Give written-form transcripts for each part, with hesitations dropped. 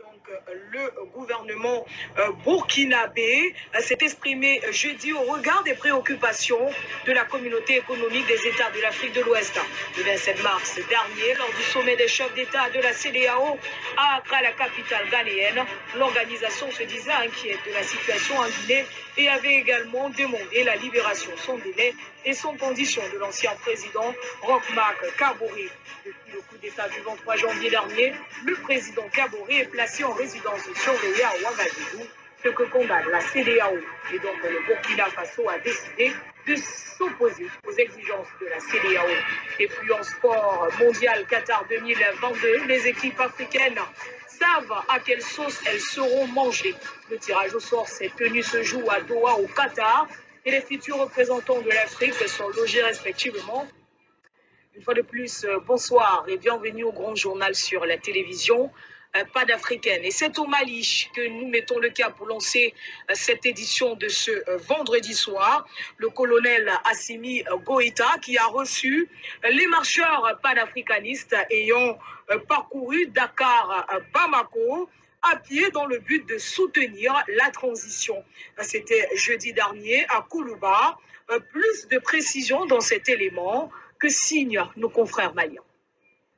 Donc, le gouvernement burkinabé s'est exprimé jeudi au regard des préoccupations de la communauté économique des États de l'Afrique de l'Ouest. Le 27 mars dernier, lors du sommet des chefs d'État de la CEDEAO à Accra, la capitale ghanéenne, l'organisation se disait inquiète de la situation en Guinée et avait également demandé la libération sans délai et sans condition de l'ancien président Roch-Marc Kaboré. Depuis le coup d'État du 23 janvier dernier, le président Kaboré est placé en résidence surveillée à Ouagadougou, ce que condamne la CEDEAO. Et donc le Burkina Faso a décidé de s'opposer aux exigences de la CEDEAO. Et puis en sport mondial Qatar 2022, les équipes africaines savent à quelle sauce elles seront mangées. Le tirage au sort s'est tenu ce jour à Doha au Qatar et les futurs représentants de l'Afrique sont logés respectivement. Une fois de plus, bonsoir et bienvenue au grand journal sur la télévision panafricaine. Et c'est au Mali que nous mettons le cap pour lancer cette édition de ce vendredi soir. Le colonel Assimi Goïta qui a reçu les marcheurs panafricanistes ayant parcouru Dakar-Bamako à pied dans le but de soutenir la transition. C'était jeudi dernier à Koulouba. Plus de précision dans cet élément que signent nos confrères maliens.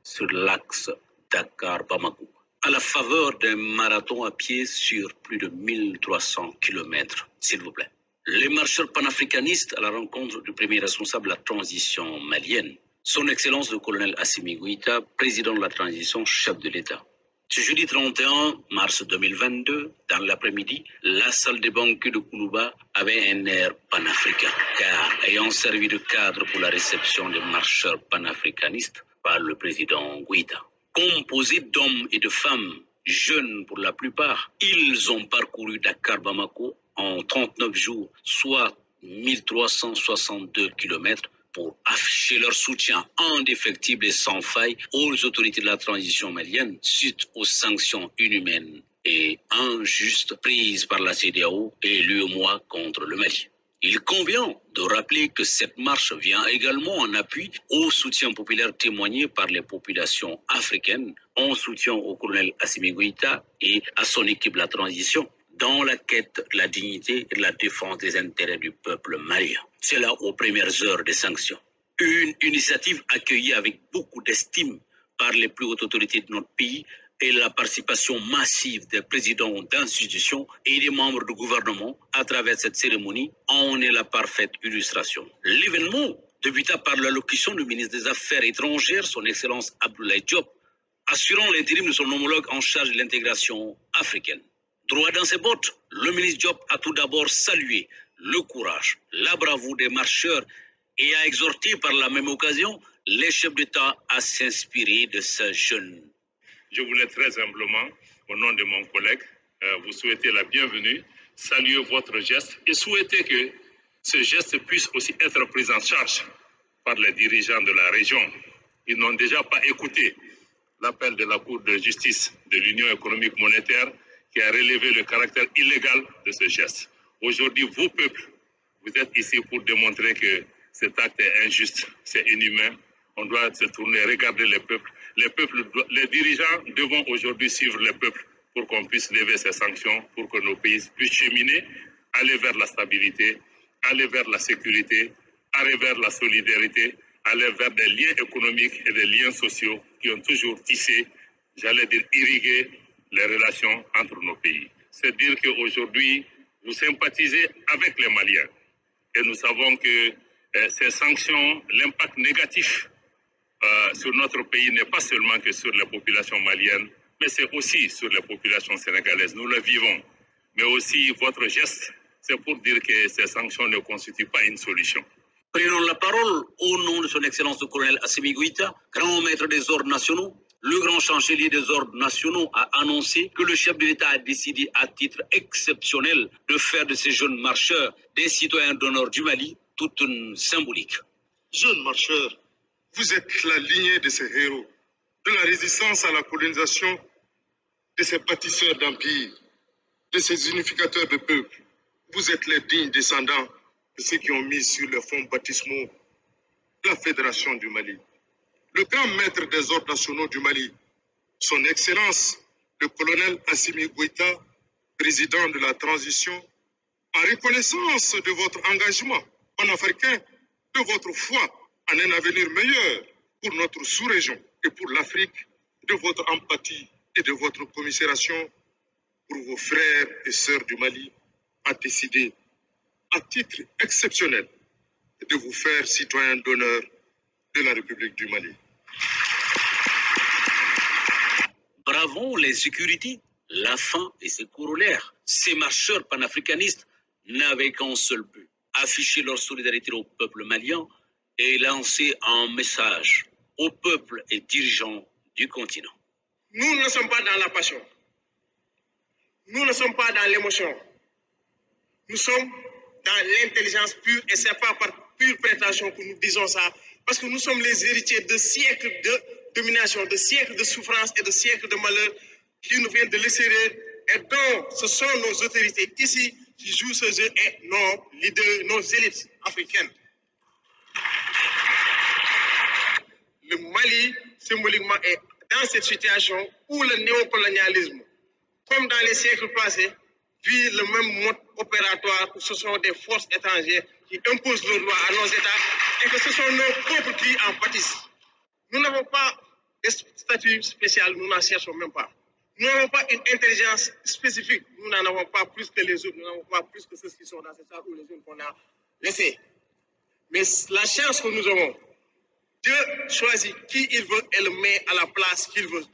Sur l'axe Dakar-Bamako, à la faveur d'un marathon à pied sur plus de 1300 km, s'il vous plaît. Les marcheurs panafricanistes à la rencontre du premier responsable de la transition malienne, son Excellence le colonel Assimi Goïta, président de la transition, chef de l'État. Ce jeudi 31 mars 2022, dans l'après-midi, la salle des banquets de Koulouba avait un air panafricain, car ayant servi de cadre pour la réception des marcheurs panafricanistes par le président Goïta. Composés d'hommes et de femmes, jeunes pour la plupart, ils ont parcouru Dakar-Bamako en 39 jours, soit 1362 km, pour afficher leur soutien indéfectible et sans faille aux autorités de la transition malienne suite aux sanctions inhumaines et injustes prises par la CEDEAO et l'UEMOA contre le Mali. Il convient de rappeler que cette marche vient également en appui au soutien populaire témoigné par les populations africaines en soutien au colonel Assimi Goïta et à son équipe de la transition dans la quête de la dignité et de la défense des intérêts du peuple malien. C'est là aux premières heures des sanctions. Une initiative accueillie avec beaucoup d'estime par les plus hautes autorités de notre pays et la participation massive des présidents d'institutions et des membres du gouvernement à travers cette cérémonie en est la parfaite illustration. L'événement débuta par l'allocution du ministre des Affaires étrangères, son Excellence Abdoulaye Diop, assurant l'intérim de son homologue en charge de l'intégration africaine. Droit dans ses bottes, le ministre Diop a tout d'abord salué le courage, la bravoure des marcheurs et a exhorté par la même occasion les chefs d'État à s'inspirer de ces jeunes. Je voulais très humblement, au nom de mon collègue, vous souhaiter la bienvenue, saluer votre geste et souhaiter que ce geste puisse aussi être pris en charge par les dirigeants de la région. Ils n'ont déjà pas écouté l'appel de la Cour de justice de l'Union économique monétaire qui a relevé le caractère illégal de ce geste. Aujourd'hui, vous, peuple, vous êtes ici pour démontrer que cet acte est injuste, c'est inhumain. On doit se tourner, regarder les peuples. Les dirigeants devront aujourd'hui suivre les peuples pour qu'on puisse lever ces sanctions, pour que nos pays puissent cheminer, aller vers la stabilité, aller vers la sécurité, aller vers la solidarité, aller vers des liens économiques et des liens sociaux qui ont toujours tissé, j'allais dire, irrigué les relations entre nos pays. C'est dire qu'aujourd'hui, vous sympathisez avec les Maliens. Et nous savons que ces sanctions, l'impact négatif sur notre pays n'est pas seulement que sur les populations maliennes, mais c'est aussi sur les populations sénégalaises. Nous le vivons. Mais aussi, votre geste, c'est pour dire que ces sanctions ne constituent pas une solution. Prenons la parole au nom de son Excellence le colonel Assimi Goïta, grand maître des ordres nationaux. Le grand chancelier des ordres nationaux a annoncé que le chef de l'État a décidé à titre exceptionnel de faire de ces jeunes marcheurs des citoyens d'honneur du Mali, toute une symbolique. Jeunes marcheurs, vous êtes la lignée de ces héros, de la résistance à la colonisation, de ces bâtisseurs d'empire, de ces unificateurs de peuple. Vous êtes les dignes descendants de ceux qui ont mis sur les fonds baptismaux la Fédération du Mali. Le grand maître des ordres nationaux du Mali, son Excellence, le colonel Assimi Goïta, président de la transition, en reconnaissance de votre engagement panafricain, de votre foi en un avenir meilleur pour notre sous-région et pour l'Afrique, de votre empathie et de votre commisération pour vos frères et sœurs du Mali, a décidé, à titre exceptionnel, de vous faire citoyen d'honneur de la République du Mali. Bravons les sécurités, la faim et ses corollaires. Ces marcheurs panafricanistes n'avaient qu'un seul but, afficher leur solidarité au peuple malien et lancer un message au peuple et dirigeants du continent. Nous ne sommes pas dans la passion. Nous ne sommes pas dans l'émotion. Nous sommes dans l'intelligence pure et ce n'est pas par pure prétention que nous disons ça. Parce que nous sommes les héritiers de siècles de domination, de siècles de souffrance et de siècles de malheur qui nous viennent de l'extérieur et dont ce sont nos autorités ici qui jouent ce jeu et nos leaders, nos élites africaines. Le Mali, symboliquement, est dans cette situation où le néocolonialisme, comme dans les siècles passés, vit le même mode opératoire où ce sont des forces étrangères qui imposent leurs lois à nos États et que ce sont nos peuples qui en pâtissent. Nous n'avons pas de statut spécial, nous n'en cherchons même pas. Nous n'avons pas une intelligence spécifique, nous n'en avons pas plus que les autres, nous n'avons pas plus que ceux qui sont dans cette salle ou les autres qu'on a laissés. Mais la chance que nous avons, Dieu choisit qui il veut et le met à la place qu'il veut.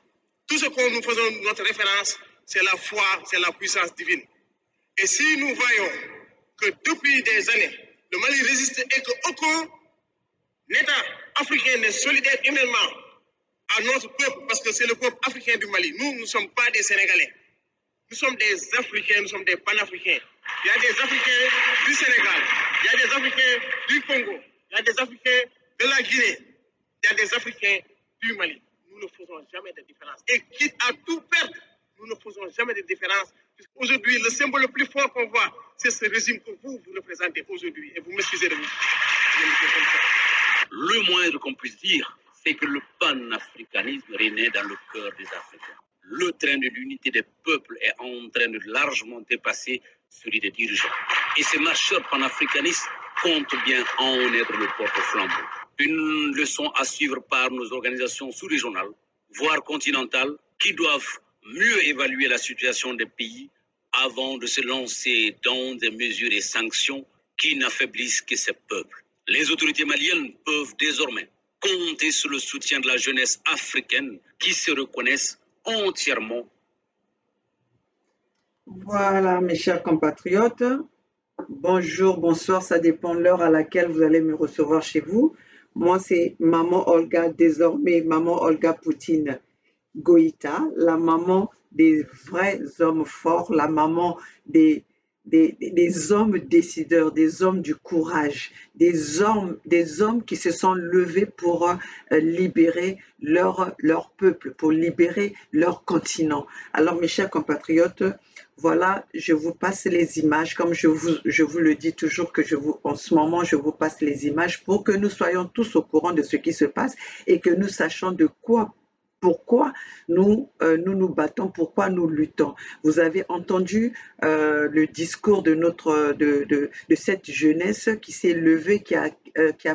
Tout ce que nous faisons, notre référence, c'est la foi, c'est la puissance divine. Et si nous voyons que depuis des années, le Mali résiste et qu'aucun État africain n'est solidaire humainement à notre peuple, parce que c'est le peuple africain du Mali. Nous ne sommes pas des Sénégalais. Nous sommes des Africains, nous sommes des Panafricains. Il y a des Africains du Sénégal, il y a des Africains du Congo, il y a des Africains de la Guinée, il y a des Africains du Mali. Nous ne faisons jamais de différence. Et quitte à tout perdre, nous ne faisons jamais de différence. Aujourd'hui, le symbole le plus fort qu'on voit, c'est ce régime que vous représentez aujourd'hui. Et vous m'excusez de vous. Le moindre qu'on puisse dire, c'est que le panafricanisme renaît dans le cœur des Africains. Le train de l'unité des peuples est en train de largement dépasser celui des dirigeants. Et ces marcheurs panafricanistes comptent bien en être le porte-flambeau. Une leçon à suivre par nos organisations sous-régionales, voire continentales, qui doivent mieux évaluer la situation des pays avant de se lancer dans des mesures et sanctions qui n'affaiblissent que ces peuples. Les autorités maliennes peuvent désormais compter sur le soutien de la jeunesse africaine qui se reconnaissent entièrement. Voilà, mes chers compatriotes. Bonjour, bonsoir, ça dépend de l'heure à laquelle vous allez me recevoir chez vous. Moi, c'est Maman Olga, désormais Maman Olga Poutine Goïta, la maman des vrais hommes forts, la maman des hommes décideurs, des hommes du courage, des hommes qui se sont levés pour libérer leur peuple, pour libérer leur continent. Alors, mes chers compatriotes, voilà, je vous passe les images, comme je vous le dis toujours que en ce moment, je vous passe les images pour que nous soyons tous au courant de ce qui se passe et que nous sachions pourquoi nous nous battons, pourquoi nous luttons. Vous avez entendu le discours de cette jeunesse qui s'est levée, qui a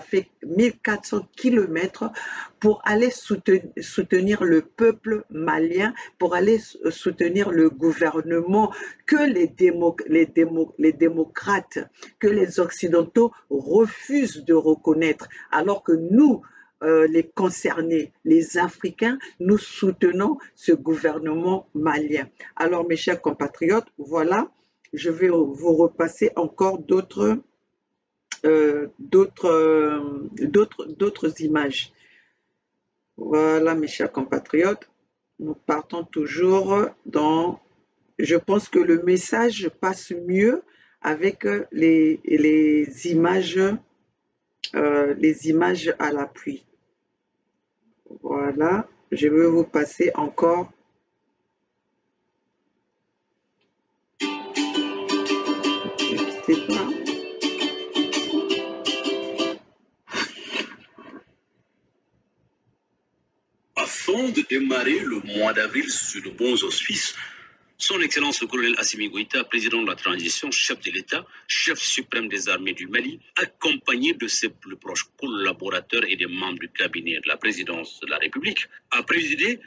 fait 1400 kilomètres pour aller soutenir le peuple malien, pour aller soutenir le gouvernement que les démocrates, que les occidentaux refusent de reconnaître, alors que nous, les concernés, les Africains, nous soutenons ce gouvernement malien. Alors, mes chers compatriotes, voilà, je vais vous repasser encore d'autres images. Voilà, mes chers compatriotes, nous partons toujours dans... Je pense que le message passe mieux avec les images à l'appui. Voilà, je vais vous passer encore. Je sais pas. À fond donc de démarrer le mois d'avril sur de bons auspices. Son Excellence le colonel Assimi Goïta, président de la transition, chef de l'État, chef suprême des armées du Mali, accompagné de ses plus proches collaborateurs et des membres du cabinet de la présidence de la République, a présidé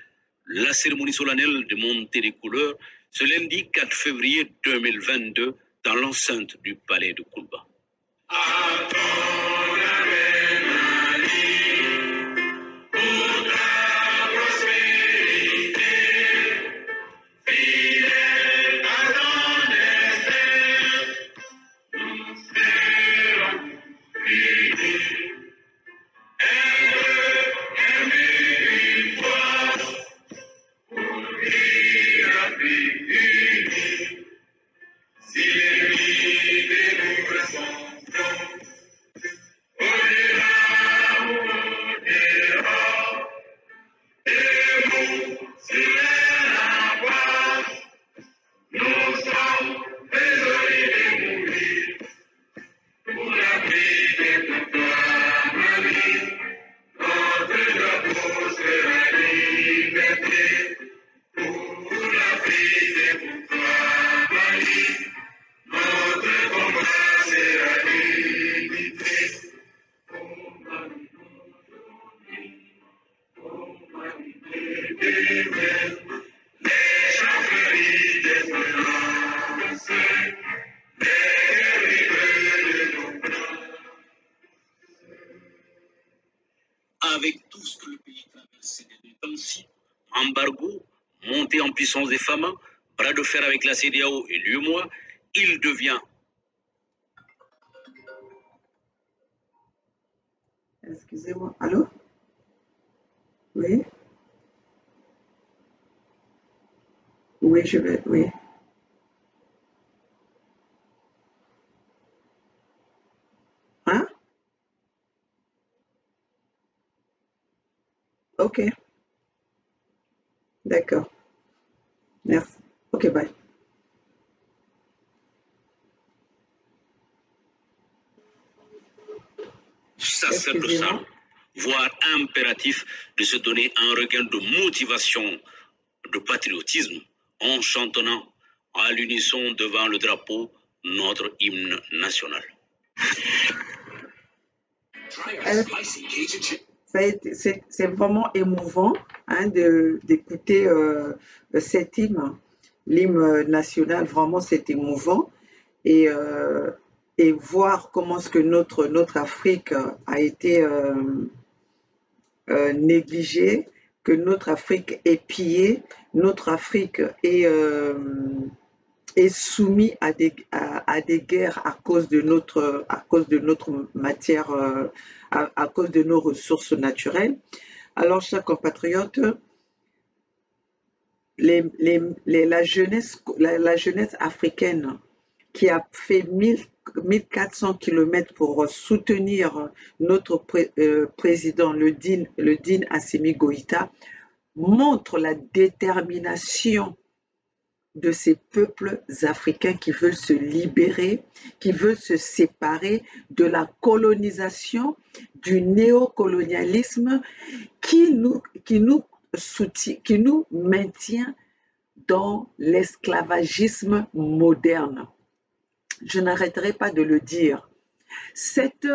la cérémonie solennelle de montée des couleurs ce lundi 4 février 2022 dans l'enceinte du palais de Koulba. Avec tout ce que le pays traverse ces temps-ci, embargo, montée en puissance des FAMA, bras de fer avec la CEDEAO et l'UEMOA, il devient... Excusez-moi, allô? Oui? Oui, je vais, oui. Hein? Ok, d'accord. Merci. Ok, bye. Ça sert de ça, voire impératif de se donner un regain de motivation, de patriotisme, en chantonnant à l'unisson devant le drapeau notre hymne national. C'est vraiment émouvant hein, d'écouter cet hymne, l'hymne national, vraiment c'est émouvant. Et voir comment est-ce que notre Afrique a été négligée, que notre Afrique est pillée, notre Afrique est soumise à des guerres à cause de notre matière, à cause de nos ressources naturelles. Alors, chers compatriotes, la jeunesse africaine qui a fait 1400 km pour soutenir notre président, le Din Assimi Goïta, montre la détermination de ces peuples africains qui veulent se libérer, qui veulent se séparer de la colonisation, du néocolonialisme qui nous maintient dans l'esclavagisme moderne. Je n'arrêterai pas de le dire. Cet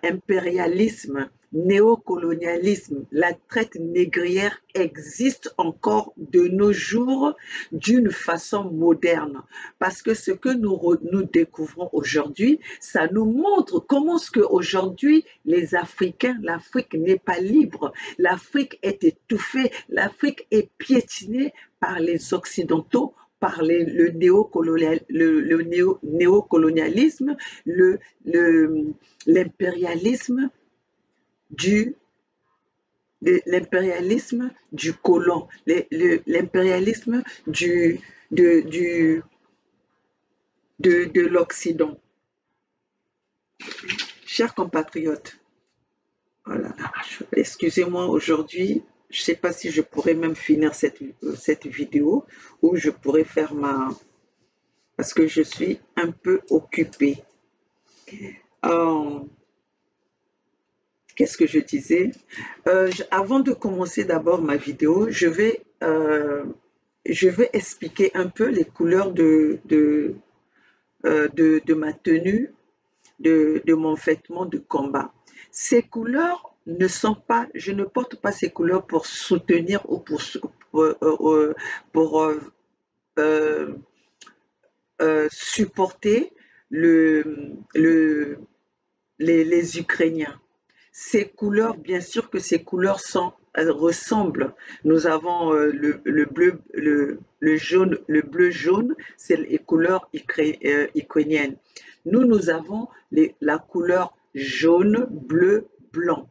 impérialisme, néocolonialisme, la traite négrière existe encore de nos jours d'une façon moderne. Parce que ce que nous découvrons aujourd'hui, ça nous montre comment est-ce qu'aujourd'hui, les Africains, l'Afrique n'est pas libre, l'Afrique est étouffée, l'Afrique est piétinée par les Occidentaux, par le néocolonialisme, l'impérialisme du colon, l'impérialisme de l'Occident. Chers compatriotes, voilà, excusez-moi aujourd'hui, je ne sais pas si je pourrais même finir cette vidéo ou je pourrais faire parce que je suis un peu occupée. qu'est-ce que je disais? Avant de commencer d'abord ma vidéo, je vais expliquer un peu les couleurs de ma tenue, de mon vêtement de combat. Ces couleurs ne sont pas, je ne porte pas ces couleurs pour soutenir ou pour supporter les Ukrainiens. Ces couleurs, bien sûr que ces couleurs ressemblent. Nous avons le bleu, le jaune, le bleu jaune, c'est les couleurs ukrainiennes. Nous avons la couleur jaune, bleu, blanc.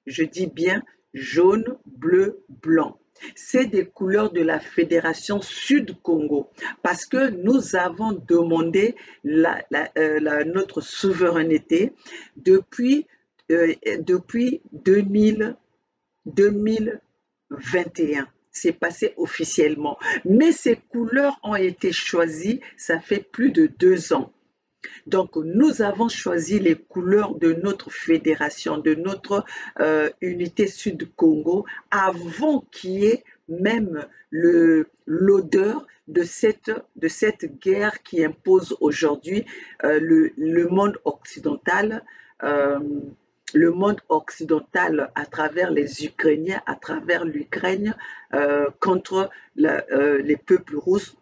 Je dis bien jaune, bleu, blanc. C'est des couleurs de la Fédération Sud-Congo parce que nous avons demandé notre souveraineté depuis 2021. C'est passé officiellement. Mais ces couleurs ont été choisies, ça fait plus de 2 ans. Donc, nous avons choisi les couleurs de notre fédération, de notre unité Sud-Congo, avant qu'il y ait même l'odeur de cette guerre qui impose aujourd'hui le monde occidental. Le monde occidental à travers les Ukrainiens, à travers l'Ukraine, contre les peuples russes,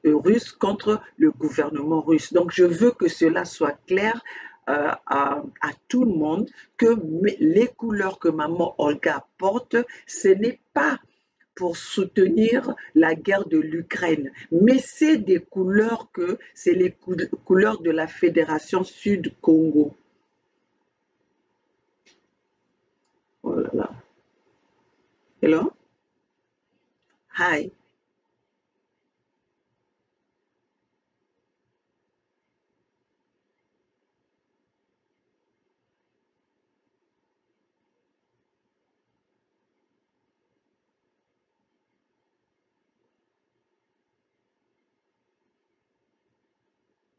contre le gouvernement russe. Donc je veux que cela soit clair à tout le monde, que les couleurs que maman Olga porte, ce n'est pas pour soutenir la guerre de l'Ukraine, mais c'est des couleurs c'est les couleurs de la Fédération Sud-Congo. Oh là là. Hello? Hi.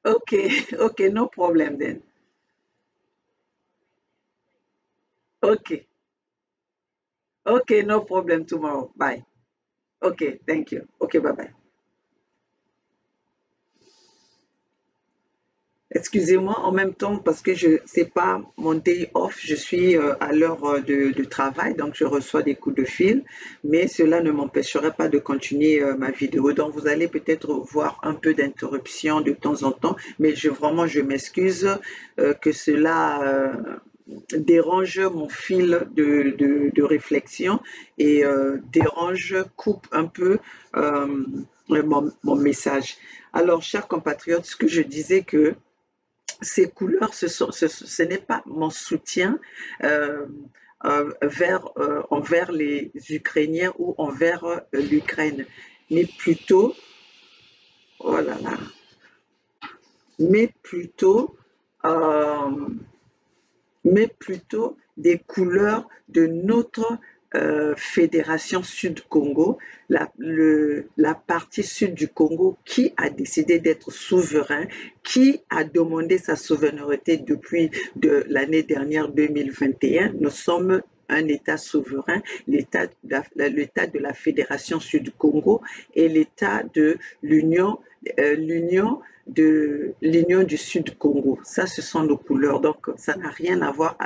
Okay, okay, no problem then. Okay, okay, no problem tomorrow. Bye. Okay, thank you. Okay, bye-bye. Excusez-moi en même temps parce que c'est pas mon day off, je suis à l'heure de travail, donc je reçois des coups de fil, mais cela ne m'empêcherait pas de continuer ma vidéo. Donc vous allez peut-être voir un peu d'interruption de temps en temps, mais vraiment je m'excuse que cela dérange mon fil de réflexion et coupe un peu mon message. Alors, chers compatriotes, ce que je disais que ces couleurs, ce n'est pas mon soutien envers les Ukrainiens ou envers l'Ukraine, mais plutôt, oh là là, mais plutôt des couleurs de notre Fédération Sud-Congo, la partie sud du Congo qui a décidé d'être souverain, qui a demandé sa souveraineté depuis l'année dernière 2021. Nous sommes un État souverain, l'État de la Fédération Sud-Congo et l'État de l'Union du Sud-Congo. Ça, ce sont nos couleurs. Donc, ça n'a rien à voir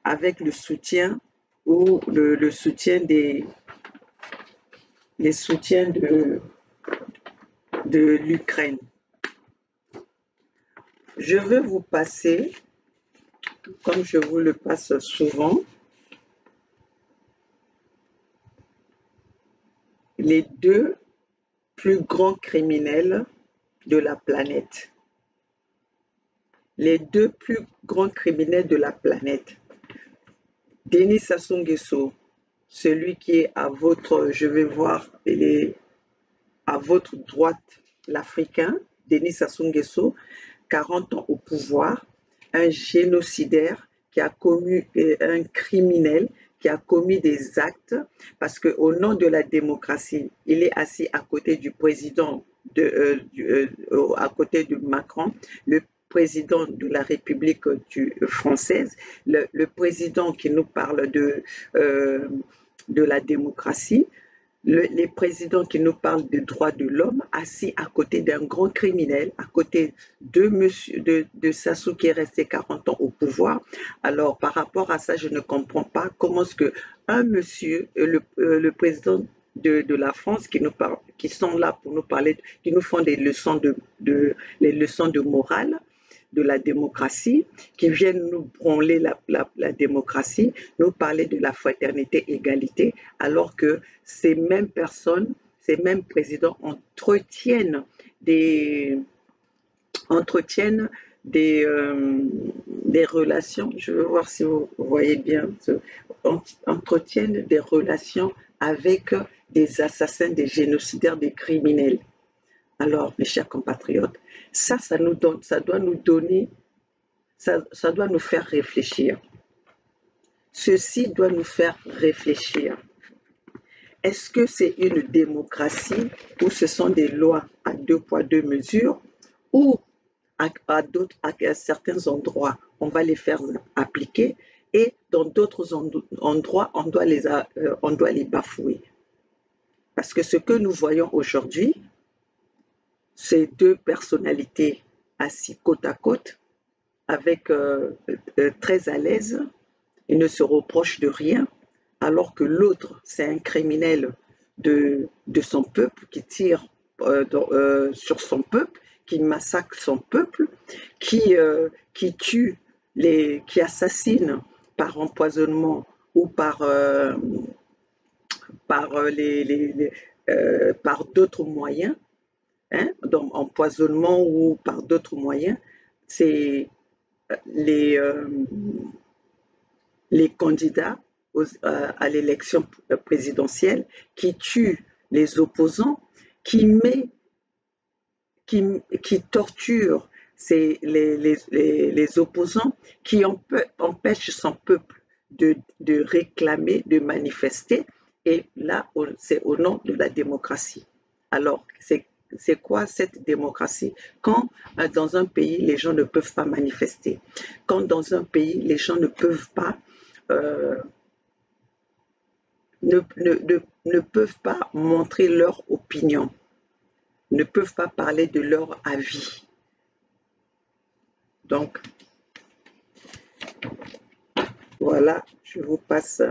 avec le soutien ou le soutien les soutiens de l'Ukraine. Je vais vous passer, comme je vous le passe souvent, les 2 plus grands criminels de la planète. Les 2 plus grands criminels de la planète. Denis Sassou Nguesso, celui qui est à votre, je vais voir, il est à votre droite, l'Africain, Denis Sassou Nguesso, 40 ans au pouvoir, un génocidaire qui a commis, un criminel qui a commis des actes, parce qu'au nom de la démocratie, il est assis à côté du président, à côté de Macron. Le président de la République française, le président qui nous parle de la démocratie, les présidents qui nous parlent des droits de l'homme, assis à côté d'un grand criminel, à côté de Sassou qui est resté 40 ans au pouvoir. Alors, par rapport à ça, je ne comprends pas comment est-ce que un monsieur, le président de la France qui sont là pour nous parler, qui nous font des leçons les leçons de morale, de la démocratie, qui viennent nous branler la démocratie, nous parler de la fraternité, égalité, alors que ces mêmes personnes, ces mêmes présidents entretiennent des relations, je veux voir si vous voyez bien, entretiennent des relations avec des assassins, des génocidaires, des criminels. Alors, mes chers compatriotes, ça doit nous faire réfléchir. Ceci doit nous faire réfléchir. Est-ce que c'est une démocratie où ce sont des lois à 2 poids 2 mesures ou à certains endroits, on va les faire appliquer et dans d'autres endroits, on doit les bafouer? Parce que ce que nous voyons aujourd'hui, ces 2 personnalités assis côte à côte, avec très à l'aise, ils ne se reprochent de rien, alors que l'autre, c'est un criminel de son peuple qui tire sur son peuple, qui massacre son peuple, qui tue, qui assassine par empoisonnement ou par d'autres moyens. Donc empoisonnement ou par d'autres moyens, c'est les candidats à l'élection présidentielle qui tuent les opposants, qui torturent les opposants, qui empêchent son peuple de réclamer, de manifester, et là, c'est au nom de la démocratie. Alors, c'est quoi cette démocratie? Quand dans un pays, les gens ne peuvent pas manifester, quand dans un pays, les gens ne peuvent pas ne peuvent pas montrer leur opinion, ne peuvent pas parler de leur avis. Donc, voilà, je vous passe.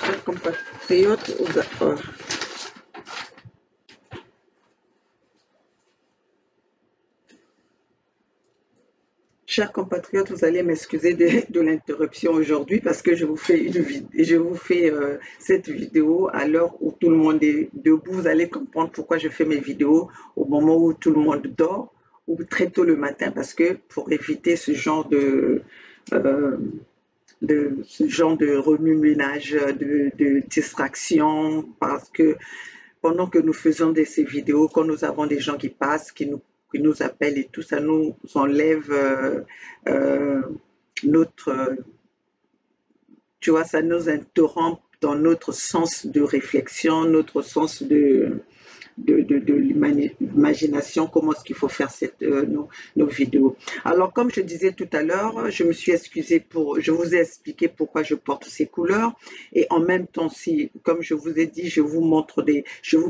Chers compatriotes, chers compatriotes, vous allez m'excuser de l'interruption aujourd'hui parce que je vous fais cette vidéo à l'heure où tout le monde est debout. Vous allez comprendre pourquoi je fais mes vidéos au moment où tout le monde dort ou très tôt le matin, parce que pour éviter ce genre de remue-ménage, de distraction, parce que pendant que nous faisons ces vidéos, quand nous avons des gens qui passent, qui nous appellent et tout, ça nous enlève tu vois, ça nous interrompt dans notre sens de réflexion, notre sens de l'imagination, comment est-ce qu'il faut faire nos vidéos. Alors, comme je disais tout à l'heure, je me suis excusée je vous ai expliqué pourquoi je porte ces couleurs, et en même temps, si, comme je vous ai dit, je vous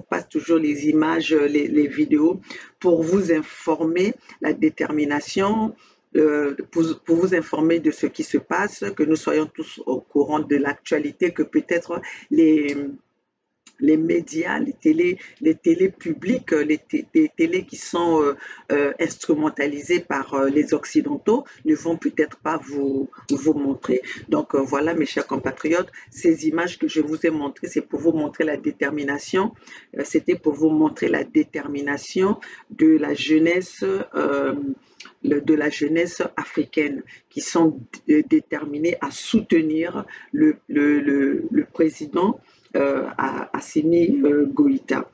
passe toujours les images, les vidéos pour vous informer, la détermination, pour vous informer de ce qui se passe, que nous soyons tous au courant de l'actualité, que peut-être les médias, les télés publiques, les télés qui sont instrumentalisées par les Occidentaux ne vont peut-être pas vous montrer. Donc voilà, mes chers compatriotes, ces images que je vous ai montrées, c'est pour vous montrer la détermination, c'était pour vous montrer la détermination de la jeunesse africaine qui sont déterminés à soutenir le président Assimi Goïta.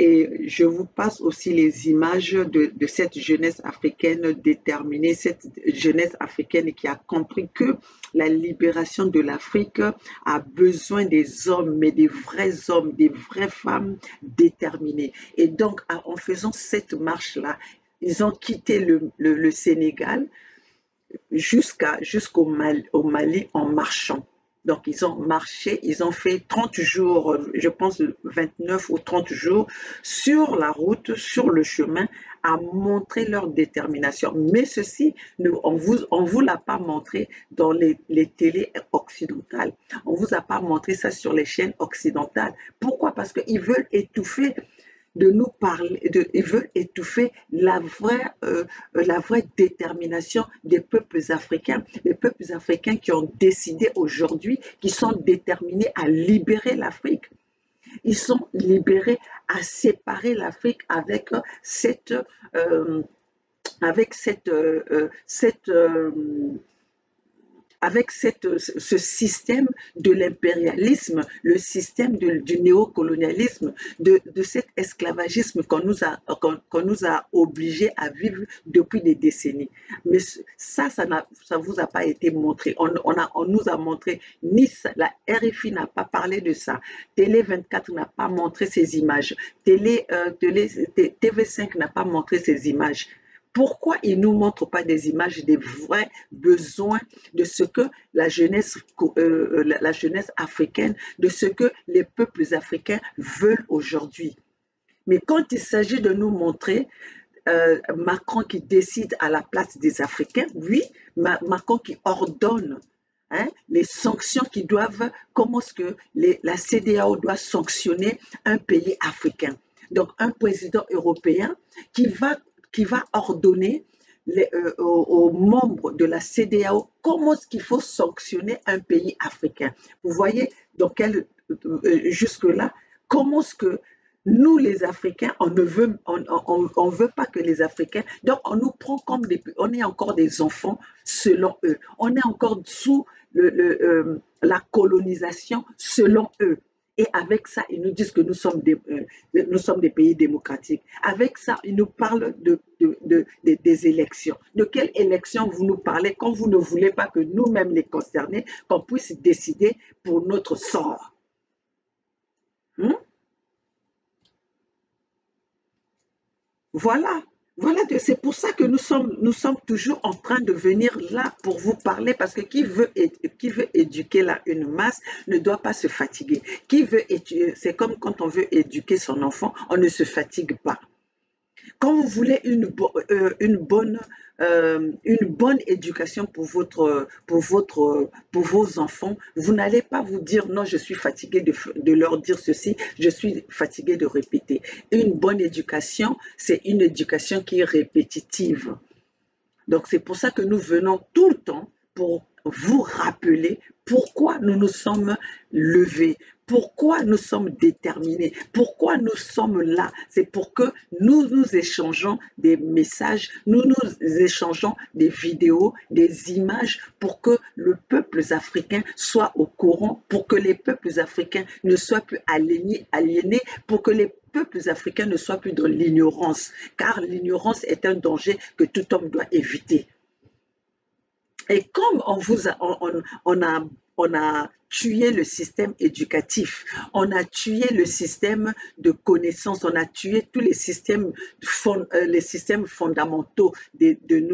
Et je vous passe aussi les images de cette jeunesse africaine déterminée, cette jeunesse africaine qui a compris que la libération de l'Afrique a besoin des hommes, mais des vrais hommes, des vraies femmes déterminées. Et donc, en faisant cette marche-là, ils ont quitté le Sénégal jusqu'au Mali en marchant. Donc, ils ont marché, ils ont fait 30 jours, je pense 29 ou 30 jours sur la route, sur le chemin, à montrer leur détermination. Mais ceci, on vous l'a pas montré dans les télés occidentales. On vous a pas montré ça sur les chaînes occidentales. Pourquoi? Parce qu'ils veulent étouffer de nous parler, ils veulent étouffer la vraie détermination des peuples africains. Les peuples africains qui ont décidé aujourd'hui, qui sont déterminés à libérer l'Afrique. Ils sont libérés à séparer l'Afrique avec ce système de l'impérialisme, le système du néocolonialisme, de cet esclavagisme qu'on nous a obligés à vivre depuis des décennies. Mais ça vous a pas été montré. On nous a montré, ni ça, la RFI n'a pas parlé de ça, Télé 24 n'a pas montré ces images, TV5 n'a pas montré ces images. Pourquoi ils ne nous montrent pas des images des vrais besoins de ce que la jeunesse africaine, de ce que les peuples africains veulent aujourd'hui? Mais quand il s'agit de nous montrer Macron qui décide à la place des Africains, oui, Macron qui ordonne les sanctions qui doivent, comment est-ce que la CEDEAO doit sanctionner un pays africain. Donc un président européen qui va ordonner aux membres de la CEDEAO comment est-ce qu'il faut sanctionner un pays africain. Vous voyez jusque-là, comment est-ce que nous, les Africains, on veut pas que les Africains, donc on nous prend comme on est encore des enfants selon eux. On est encore sous la colonisation selon eux. Et avec ça, ils nous disent que nous sommes des pays démocratiques. Avec ça, ils nous parlent des élections. De quelles élections vous nous parlez quand vous ne voulez pas que nous-mêmes les concernés, qu'on puisse décider pour notre sort? Voilà. Voilà, c'est pour ça que nous sommes toujours en train de venir là pour vous parler, parce que qui veut éduquer une masse ne doit pas se fatiguer. C'est comme quand on veut éduquer son enfant, on ne se fatigue pas. Quand vous voulez une bonne éducation pour vos enfants, vous n'allez pas vous dire non, je suis fatigué de leur dire ceci, je suis fatigué de répéter. Une bonne éducation, c'est une éducation qui est répétitive. Donc c'est pour ça que nous venons tout le temps pour vous rappeler pourquoi nous nous sommes levés, pourquoi nous sommes déterminés, pourquoi nous sommes là. C'est pour que nous échangeons des messages, nous échangeons des vidéos, des images, pour que le peuple africain soit au courant, pour que les peuples africains ne soient plus aliénés, pour que les peuples africains ne soient plus dans l'ignorance, car l'ignorance est un danger que tout homme doit éviter. Et comme on a tué le système éducatif, on a tué le système de connaissance, on a tué tous les systèmes fondamentaux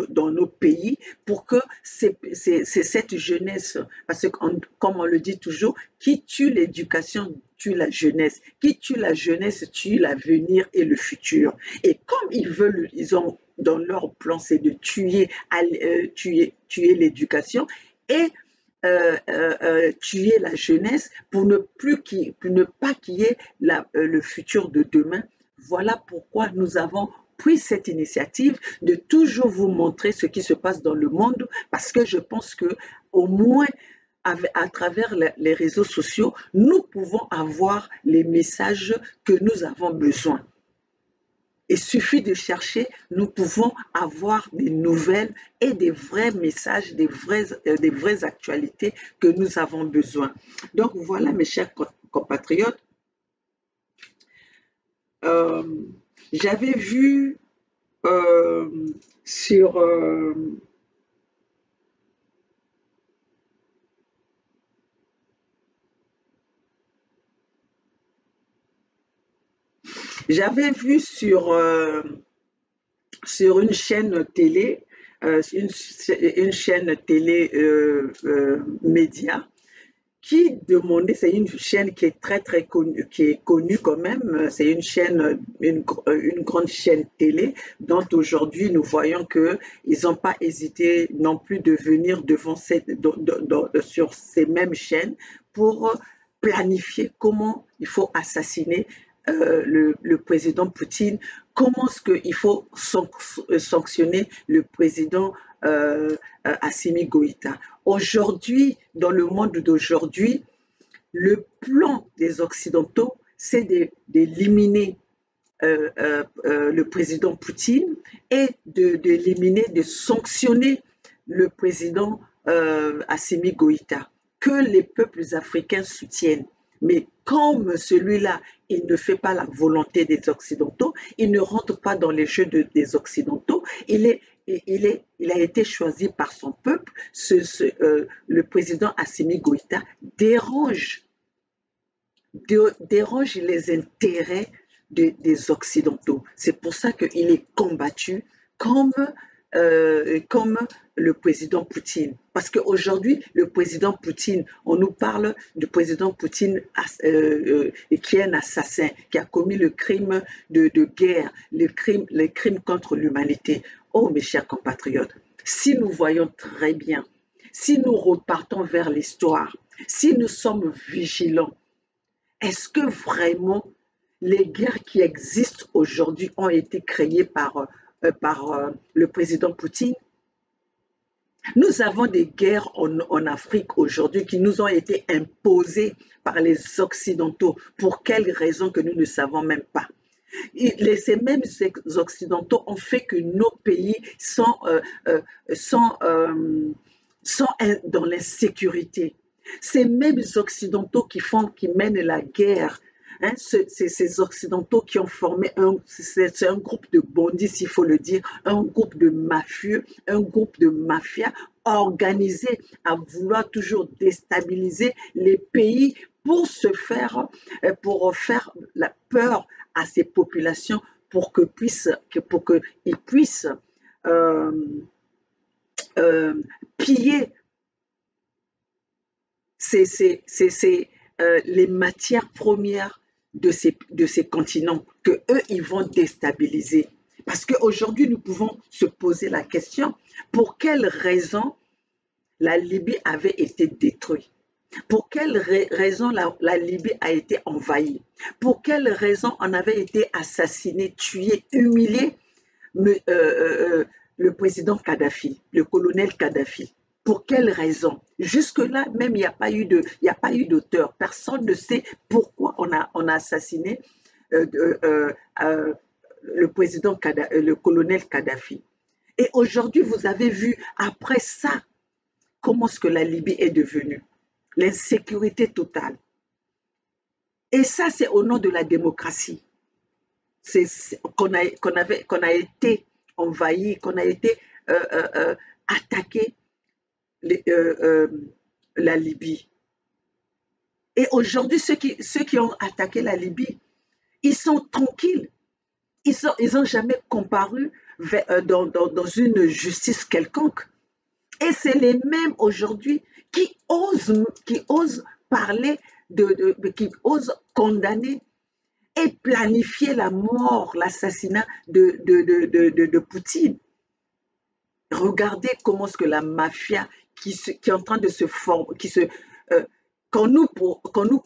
dans nos pays, pour que c'est cette jeunesse, parce que comme on le dit toujours, qui tue l'éducation tue la jeunesse, qui tue la jeunesse tue l'avenir et le futur. Et comme ils ont dans leur plan, c'est de tuer l'éducation et tuer la jeunesse, pour ne pas qu'il y ait le futur de demain. Voilà pourquoi nous avons pris cette initiative de toujours vous montrer ce qui se passe dans le monde, parce que je pense que au moins à travers les réseaux sociaux, nous pouvons avoir les messages que nous avons besoin. Il suffit de chercher, nous pouvons avoir des nouvelles et des vrais messages, des vraies actualités que nous avons besoin. Donc voilà, mes chers compatriotes, j'avais vu sur une chaîne télé, une chaîne télé média, qui demandait, c'est une chaîne qui est très connue, qui est connue quand même, c'est une chaîne, une grande chaîne télé, dont aujourd'hui nous voyons qu'ils n'ont pas hésité non plus de venir devant sur ces mêmes chaînes pour planifier comment il faut assassiner le président Poutine, comment est-ce qu'il faut sanctionner le président Assimi Goïta. Aujourd'hui, dans le monde d'aujourd'hui, le plan des Occidentaux, c'est d'éliminer le président Poutine et de sanctionner le président Assimi Goïta, que les peuples africains soutiennent. Mais comme celui-là, il ne fait pas la volonté des Occidentaux, il ne rentre pas dans les jeux des Occidentaux, il a été choisi par son peuple. Le président Assimi Goïta dérange les intérêts des Occidentaux. C'est pour ça qu'il est combattu comme le président Poutine. Parce qu'aujourd'hui, le président Poutine, on nous parle du président Poutine qui est un assassin, qui a commis le crime de guerre, les crimes contre l'humanité. Oh, mes chers compatriotes, si nous voyons très bien, si nous repartons vers l'histoire, si nous sommes vigilants, est-ce que vraiment les guerres qui existent aujourd'hui ont été créées par le président Poutine? Nous avons des guerres en Afrique aujourd'hui qui nous ont été imposées par les Occidentaux. Pour quelles raisons que nous ne savons même pas. Ces mêmes Occidentaux ont fait que nos pays sont dans l'insécurité. Ces mêmes Occidentaux qui mènent la guerre, hein, ces Occidentaux qui ont formé c'est un groupe de bandits, s'il faut le dire, un groupe de mafieux, un groupe de mafia organisé à vouloir toujours déstabiliser les pays pour faire la peur à ces populations pour qu'ils puissent piller les matières premières de ces continents que eux ils vont déstabiliser. Parce qu'aujourd'hui, nous pouvons se poser la question, pour quelle raison la Libye avait été détruite? Pour quelle raison la Libye a été envahie? Pour quelle raison on avait été assassiné, tué, humilié le président Kadhafi, le colonel Kadhafi? Pour quelle raison? Jusque-là, même, il n'y a pas eu d'auteur. Personne ne sait pourquoi on a assassiné le président le colonel Kadhafi. Et aujourd'hui, vous avez vu, après ça, comment est-ce que la Libye est devenue? L'insécurité totale. Et ça, c'est au nom de la démocratie. Qu'on a été envahi, qu'on a été attaqué la Libye. Et aujourd'hui, ceux qui ont attaqué la Libye, ils sont tranquilles. Ils n'ont jamais comparu dans une justice quelconque. Et c'est les mêmes aujourd'hui qui osent parler, qui osent condamner et planifier la mort, l'assassinat de Poutine. Regardez comment est-ce que la mafia qui est en train de se former, qu'on nous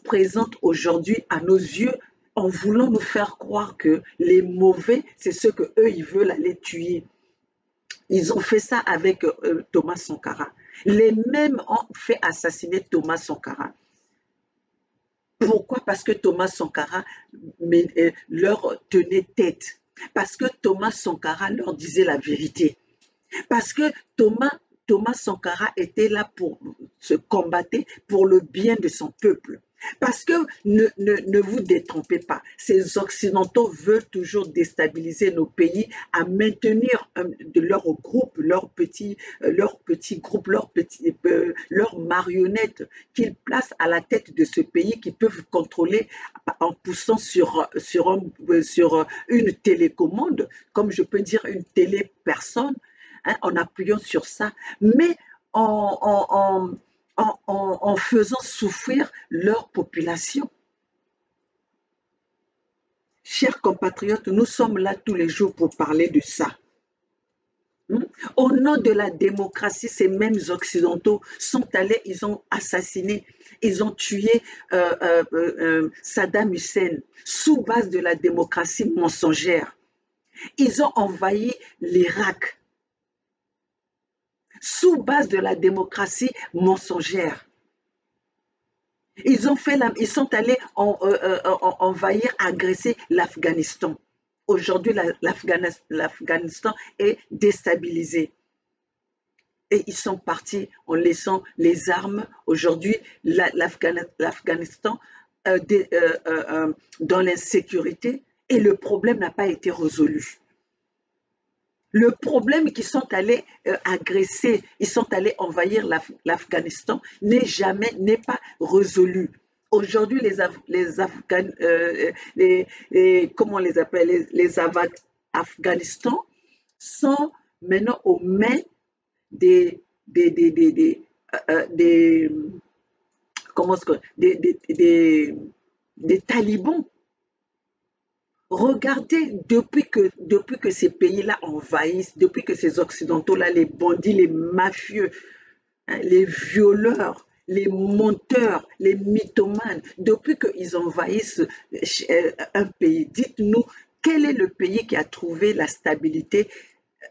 présente aujourd'hui à nos yeux en voulant nous faire croire que les mauvais, c'est ceux que eux ils veulent aller tuer. Ils ont fait ça avec Thomas Sankara. Les mêmes ont fait assassiner Thomas Sankara. Pourquoi? Parce que Thomas Sankara leur tenait tête. Parce que Thomas Sankara leur disait la vérité. Parce que Thomas Sankara était là pour se combattre pour le bien de son peuple. Parce que ne vous détrompez pas, ces Occidentaux veulent toujours déstabiliser nos pays à maintenir leur groupe, leur petit groupe, leurs marionnettes qu'ils placent à la tête de ce pays qu'ils peuvent contrôler en poussant sur une télécommande, comme je peux dire une télépersonne, hein, en appuyant sur ça, mais en faisant souffrir leur population. Chers compatriotes, nous sommes là tous les jours pour parler de ça. Au nom de la démocratie, ces mêmes Occidentaux sont allés, ils ont assassiné, ils ont tué Saddam Hussein sous base de la démocratie mensongère. Ils ont envahi l'Irak sous base de la démocratie mensongère. Ils sont allés envahir, agresser l'Afghanistan. Aujourd'hui, l'Afghanistan est déstabilisé. Et ils sont partis en laissant les armes. Aujourd'hui, l'Afghanistan dans l'insécurité, et le problème n'a pas été résolu. Le problème qu'ils sont allés agresser, ils sont allés envahir l'Afghanistan n'est pas résolu. Aujourd'hui, les Afghans, comment on les appelle, les Afghanistan sont maintenant aux mains des talibans. Regardez, depuis que ces pays-là envahissent, depuis que ces Occidentaux-là, les bandits, les mafieux, hein, les violeurs, les menteurs, les mythomanes, depuis qu'ils envahissent un pays, dites-nous, quel est le pays qui a trouvé la stabilité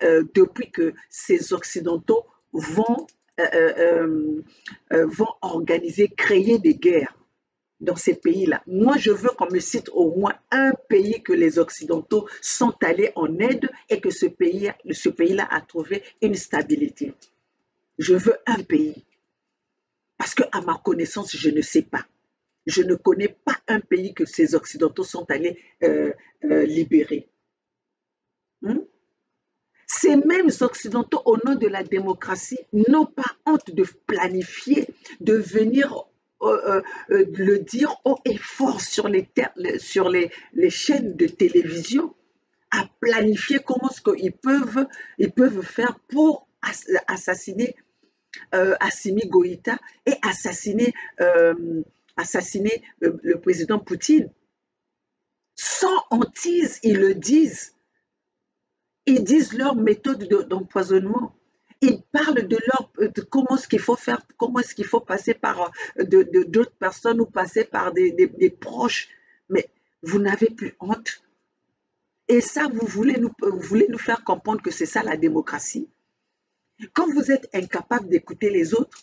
depuis que ces Occidentaux vont organiser, créer des guerres dans ces pays-là? Moi, je veux qu'on me cite au moins un pays que les Occidentaux sont allés en aide et que ce pays-là a trouvé une stabilité. Je veux un pays. Parce qu'à ma connaissance, je ne sais pas. Je ne connais pas un pays que ces Occidentaux sont allés libérer. Ces mêmes Occidentaux, au nom de la démocratie, n'ont pas honte de planifier, de venir le dire haut et fort sur les chaînes de télévision, à planifier comment est-ce qu'ils peuvent faire pour assassiner Assimi Goïta et assassiner le président Poutine. Sans hantise, ils le disent. Ils disent leur méthode d'empoisonnement. Ils parlent de comment est-ce qu'il faut faire, comment est-ce qu'il faut passer par d'autres personnes ou passer par des proches. Mais vous n'avez plus honte. Et ça, vous voulez nous faire comprendre que c'est ça la démocratie. Quand vous êtes incapable d'écouter les autres,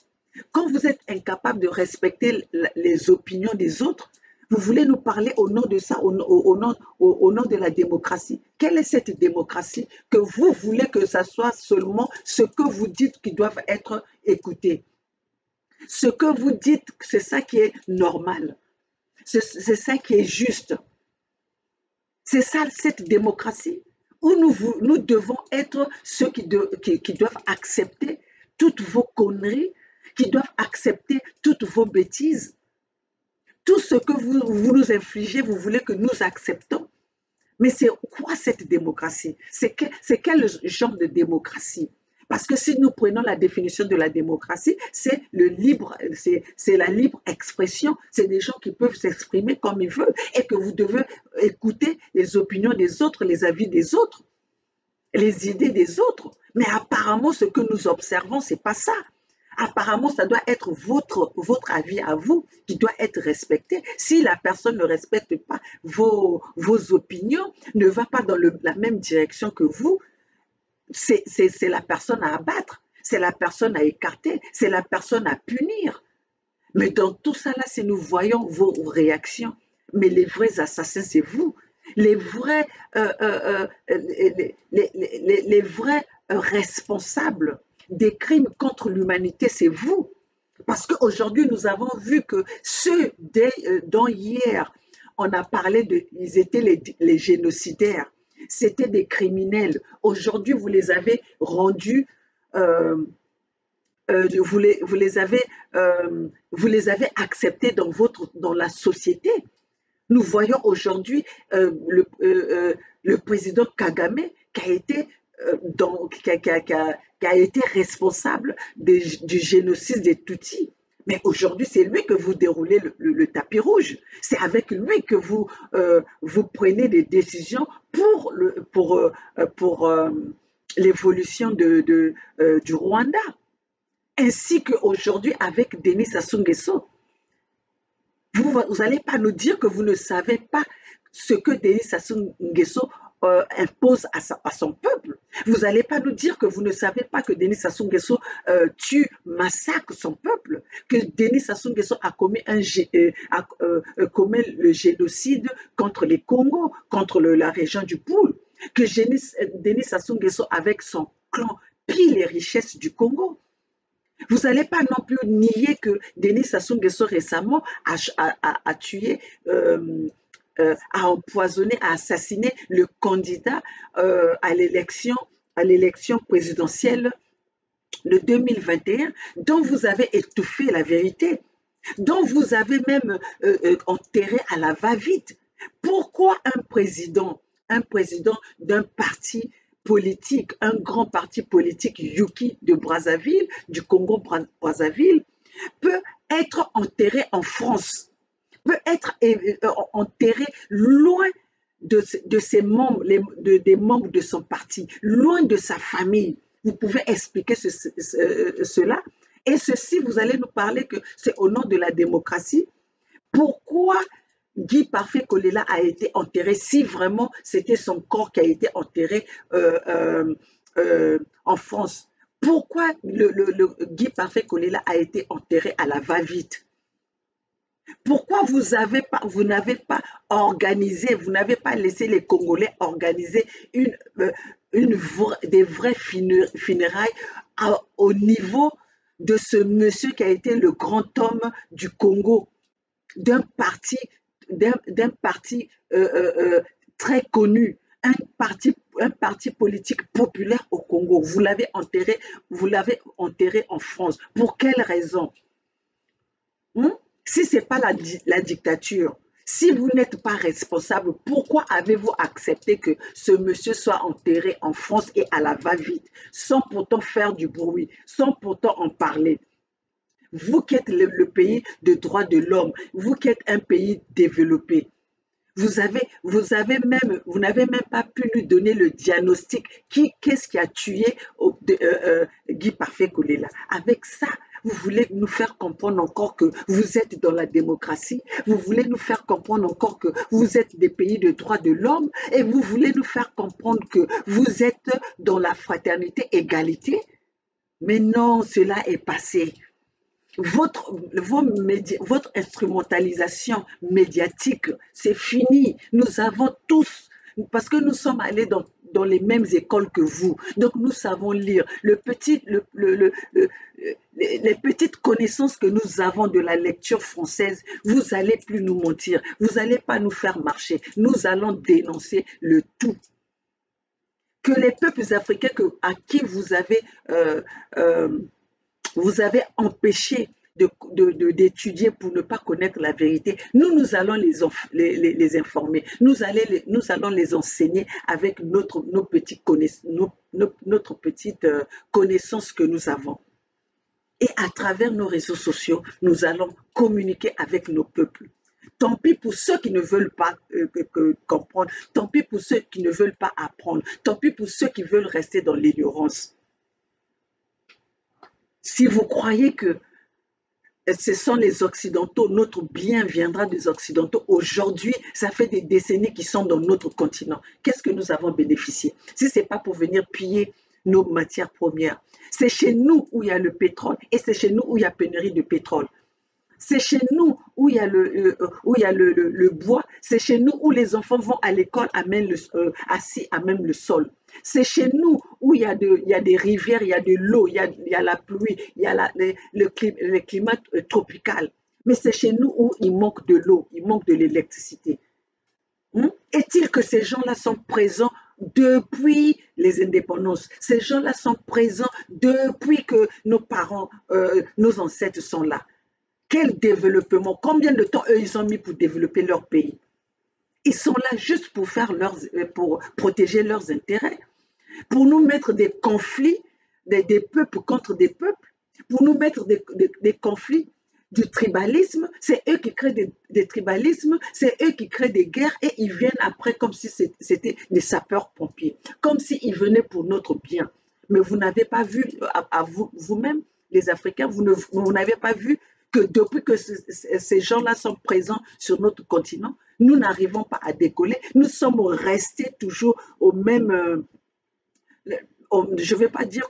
quand vous êtes incapable de respecter les opinions des autres, vous voulez nous parler au nom de ça, au nom de la démocratie. Quelle est cette démocratie que vous voulez que ça soit seulement ce que vous dites qui doivent être écoutés? Ce que vous dites, c'est ça qui est normal. C'est ça qui est juste. C'est ça cette démocratie où nous devons être ceux qui doivent accepter toutes vos conneries, qui doivent accepter toutes vos bêtises. Tout ce que vous nous infligez, vous voulez que nous acceptons. Mais c'est quoi cette démocratie? C'est quel genre de démocratie? Parce que si nous prenons la définition de la démocratie, c'est la libre expression. C'est des gens qui peuvent s'exprimer comme ils veulent et que vous devez écouter les opinions des autres, les avis des autres, les idées des autres. Mais apparemment, ce que nous observons, c'est pas ça. Apparemment, ça doit être votre avis à vous qui doit être respecté. Si la personne ne respecte pas vos opinions, ne va pas dans la même direction que vous, c'est la personne à abattre, c'est la personne à écarter, c'est la personne à punir. Mais dans tout ça là, si nous voyons vos réactions, mais les vrais assassins, c'est vous. Les vrais, les vrais responsables des crimes contre l'humanité, c'est vous. Parce qu'aujourd'hui, nous avons vu que ceux dont hier, on a parlé ils étaient les génocidaires. C'était des criminels. Aujourd'hui, vous les avez rendus, vous les avez acceptés dans la société. Nous voyons aujourd'hui le président Kagame qui a été, qui a été responsable du génocide des Tutsis. Mais aujourd'hui, c'est lui que vous déroulez le tapis rouge. C'est avec lui que vous prenez des décisions pour l'évolution du Rwanda. Ainsi qu'aujourd'hui avec Denis Sassou Nguesso. Vous n'allez pas nous dire que vous ne savez pas ce que Denis Sassou Nguesso impose à son peuple. Vous n'allez pas nous dire que vous ne savez pas que Denis Sassou Nguesso massacre son peuple, que Denis Sassou Nguesso a commis le génocide contre les Congos, contre la région du Poul, que Denis Sassou Nguesso avec son clan pille les richesses du Congo. Vous n'allez pas non plus nier que Denis Sassou Nguesso récemment a tué, a empoisonné, a assassiné le candidat à l'élection présidentielle de 2021, dont vous avez étouffé la vérité, dont vous avez même enterré à la va-vite. Pourquoi un président d'un parti politique, un grand parti politique Yuki de Brazzaville, du Congo Brazzaville, peut être enterré en France, peut être enterré loin de ses membres, des membres de son parti, loin de sa famille. Vous pouvez expliquer cela. Et ceci, vous allez nous parler que c'est au nom de la démocratie. Pourquoi Guy Parfait Kolela a été enterré, si vraiment c'était son corps qui a été enterré en France? Pourquoi Guy Parfait Kolela a été enterré à la va-vite? Pourquoi vous n'avez pas organisé, vous n'avez pas laissé les Congolais organiser des vraies funérailles au niveau de ce monsieur qui a été le grand homme du Congo, d'un parti très connu, un parti politique populaire au Congo. Vous l'avez enterré en France. Pour quelle raison? Si ce n'est pas la dictature, si vous n'êtes pas responsable, pourquoi avez-vous accepté que ce monsieur soit enterré en France et à la va-vite, sans pourtant faire du bruit, sans pourtant en parler? Vous qui êtes le pays de droits de l'homme, vous qui êtes un pays développé, vous n'avez même pas pu nous donner le diagnostic. Qu'est-ce qui a tué Guy Parfait Kolela? Avec ça, vous voulez nous faire comprendre encore que vous êtes dans la démocratie, vous voulez nous faire comprendre encore que vous êtes des pays de droits de l'homme et vous voulez nous faire comprendre que vous êtes dans la fraternité, égalité. Mais non, cela est passé. Votre instrumentalisation médiatique, c'est fini. Nous avons tous, parce que nous sommes allés dans les mêmes écoles que vous, donc nous savons lire. Les petites connaissances que nous avons de la lecture française, vous n'allez plus nous mentir, vous n'allez pas nous faire marcher. Nous allons dénoncer le tout. Que les peuples africains à qui vous avez empêché d'étudier pour ne pas connaître la vérité, nous allons les informer, nous allons les enseigner avec notre petite connaissance que nous avons. Et à travers nos réseaux sociaux, nous allons communiquer avec nos peuples. Tant pis pour ceux qui ne veulent pas comprendre, tant pis pour ceux qui ne veulent pas apprendre, tant pis pour ceux qui veulent rester dans l'ignorance. Si vous croyez que ce sont les Occidentaux, notre bien viendra des Occidentaux. Aujourd'hui, ça fait des décennies qu'ils sont dans notre continent. Qu'est-ce que nous avons bénéficié? Si ce n'est pas pour venir piller nos matières premières, c'est chez nous où il y a le pétrole et c'est chez nous où il y a pénurie de pétrole. C'est chez nous où il y a le bois. C'est chez nous où les enfants vont à l'école assis à même le sol. C'est chez nous où il y a des rivières, il y a de l'eau, il y a la pluie, il y a le climat tropical. Mais c'est chez nous où il manque de l'eau, il manque de l'électricité. Est-il que ces gens-là sont présents depuis les indépendances? Ces gens-là sont présents depuis que nos parents, nos ancêtres sont là. Quel développement? Combien de temps eux ils ont mis pour développer leur pays? Ils sont là juste pour pour protéger leurs intérêts, pour nous mettre des conflits des peuples contre des peuples, pour nous mettre des conflits du tribalisme. C'est eux qui créent des tribalismes, c'est eux qui créent des guerres et ils viennent après comme si c'était des sapeurs-pompiers, comme s'ils venaient pour notre bien. Mais vous n'avez pas vu vous-même, les Africains, vous n'avez pas vu que depuis que ces gens-là sont présents sur notre continent, nous n'arrivons pas à décoller. Nous sommes restés toujours au même, je ne vais pas dire